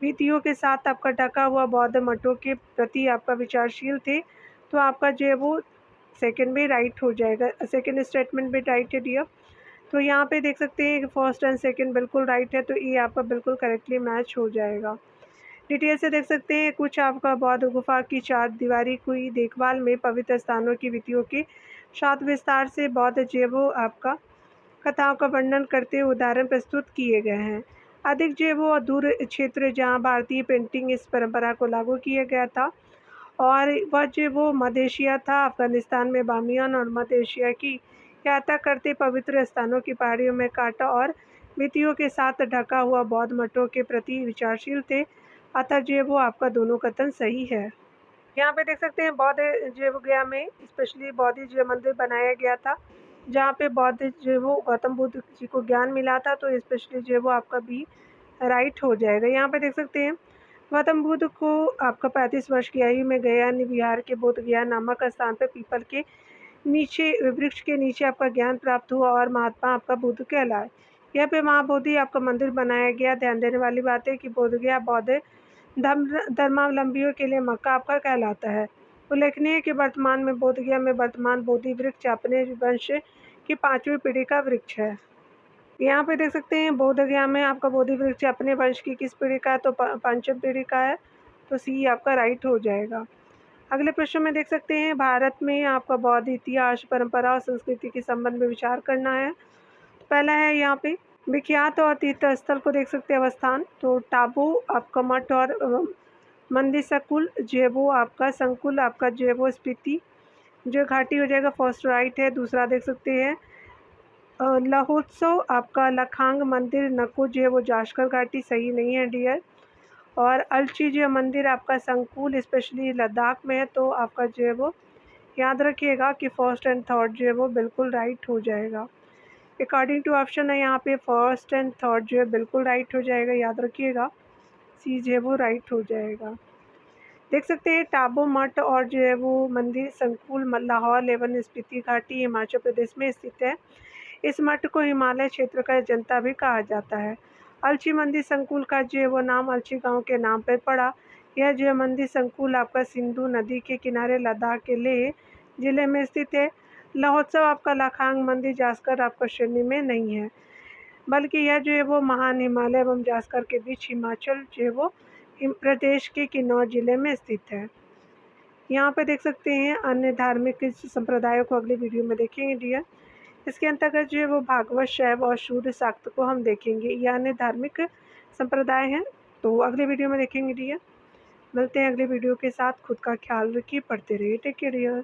भित्तियों के साथ आपका ढका हुआ बौद्ध मठों के प्रति आपका विचारशील थे। तो आपका जो है वो सेकंड भी राइट हो जाएगा, सेकंड स्टेटमेंट भी राइट है डियर। तो यहाँ पे देख सकते हैं कि फर्स्ट एंड सेकंड बिल्कुल राइट है, तो ये आपका बिल्कुल करेक्टली मैच हो जाएगा। डिटेल से देख सकते हैं, कुछ आपका बौद्ध गुफा की चार दीवारी की देखभाल में पवित्र स्थानों की विधियों के साथ विस्तार से बौद्ध जेवो आपका कथाओं का वर्णन करते हुए उदाहरण प्रस्तुत किए गए हैं। अधिक जेवो और दूर क्षेत्र जहाँ भारतीय पेंटिंग इस परंपरा को लागू किया गया था, और वह जो वो मध्य एशिया था, अफगानिस्तान में बामियान और मध्य एशिया की यात्रा करते पवित्र स्थानों की पहाड़ियों में काटा और भित्तियों के साथ ढका हुआ बौद्ध मठों के प्रति विचारशील थे। अतः जो वो आपका दोनों कथन सही है। यहाँ पे देख सकते हैं, बौद्ध जो गया में स्पेशली बौद्ध जो मंदिर बनाया गया था, जहाँ पे बौद्ध जो वो गौतम बुद्ध जी को ज्ञान मिला था, तो स्पेशली जो वो आपका भी राइट हो जाएगा। यहाँ पे देख सकते हैं, गौतम बुद्ध को आपका 35 वर्ष की आयु में गया बिहार के बोध गया नामक स्थान पर पीपल के नीचे वृक्ष के नीचे आपका ज्ञान प्राप्त हुआ और महात्मा आपका बुद्ध कहलाए। यहाँ पे महाबोधि आपका मंदिर बनाया गया। ध्यान देने वाली बात है कि बोध गया बौद्ध धर्मावलंबियों के लिए मक्का आपका कहलाता है। उल्लेखनीय है कि वर्तमान में बोध गया में वर्तमान बोधि वृक्ष अपने वंश की 5वीं पीढ़ी का वृक्ष है। यहाँ पे देख सकते हैं, बोध गया में आपका बोधि वृक्ष अपने वंश की किस पीढ़ी का है, तो पंचम पीढ़ी का है, तो सी आपका राइट हो जाएगा। अगले प्रश्न में देख सकते हैं, भारत में आपका बौद्ध इतिहास परंपरा और संस्कृति के संबंध में विचार करना है। तो पहला है यहाँ पे विख्यात और तीर्थ स्थल को देख सकते हैं अवस्थान, तो टाबू आपका मठ और मंदिर संकुल जेबो आपका संकुल आपका जेबो स्पीति जो घाटी हो जाएगा, फर्स्ट राइट है। दूसरा देख सकते हैं लहोत्सव आपका लखांग मंदिर नको जो है वो जाशकर घाटी, सही नहीं है डियर। और अलची जो मंदिर आपका संकुल स्पेशली लद्दाख में है, तो आपका जो है वो याद रखिएगा कि फर्स्ट एंड थर्ड जो है वो बिल्कुल राइट हो जाएगा। अकॉर्डिंग टू ऑप्शन है यहाँ पे फर्स्ट एंड थर्ड जो है बिल्कुल राइट हो जाएगा, याद रखिएगा सी जो है वो राइट हो जाएगा। देख सकते हैं, टाबो मठ और जो है वो मंदिर संकुल लाहौर लेवन स्पीति घाटी हिमाचल प्रदेश में स्थित है। इस मठ को हिमालय क्षेत्र का जनता भी कहा जाता है। अलची मंदिर संकुल का जो है वो नाम अलची गांव के नाम पर पड़ा। यह जो है मंदिर संकुल आपका सिंधु नदी के किनारे लद्दाख के लेह जिले में स्थित है। लहोत्सव आपका लाखांग मंदिर जास्कर आपका श्रेणी में नहीं है, बल्कि यह जो है वो महान हिमालय एवं जास्कर के बीच हिमाचल जो है वो प्रदेश के किन्नौर जिले में स्थित है। यहाँ पे देख सकते हैं, अन्य धार्मिक संप्रदायों को अगली वीडियो में देखेंगे डियर। इसके अंतर्गत जो है वो भागवत, शैव और शूद्र शाक्त को हम देखेंगे। ये अन्य धार्मिक संप्रदाय हैं, तो अगले वीडियो में देखेंगे डियर। मिलते हैं अगले वीडियो के साथ। खुद का ख्याल रखिए, पढ़ते रहिए। Take care dear.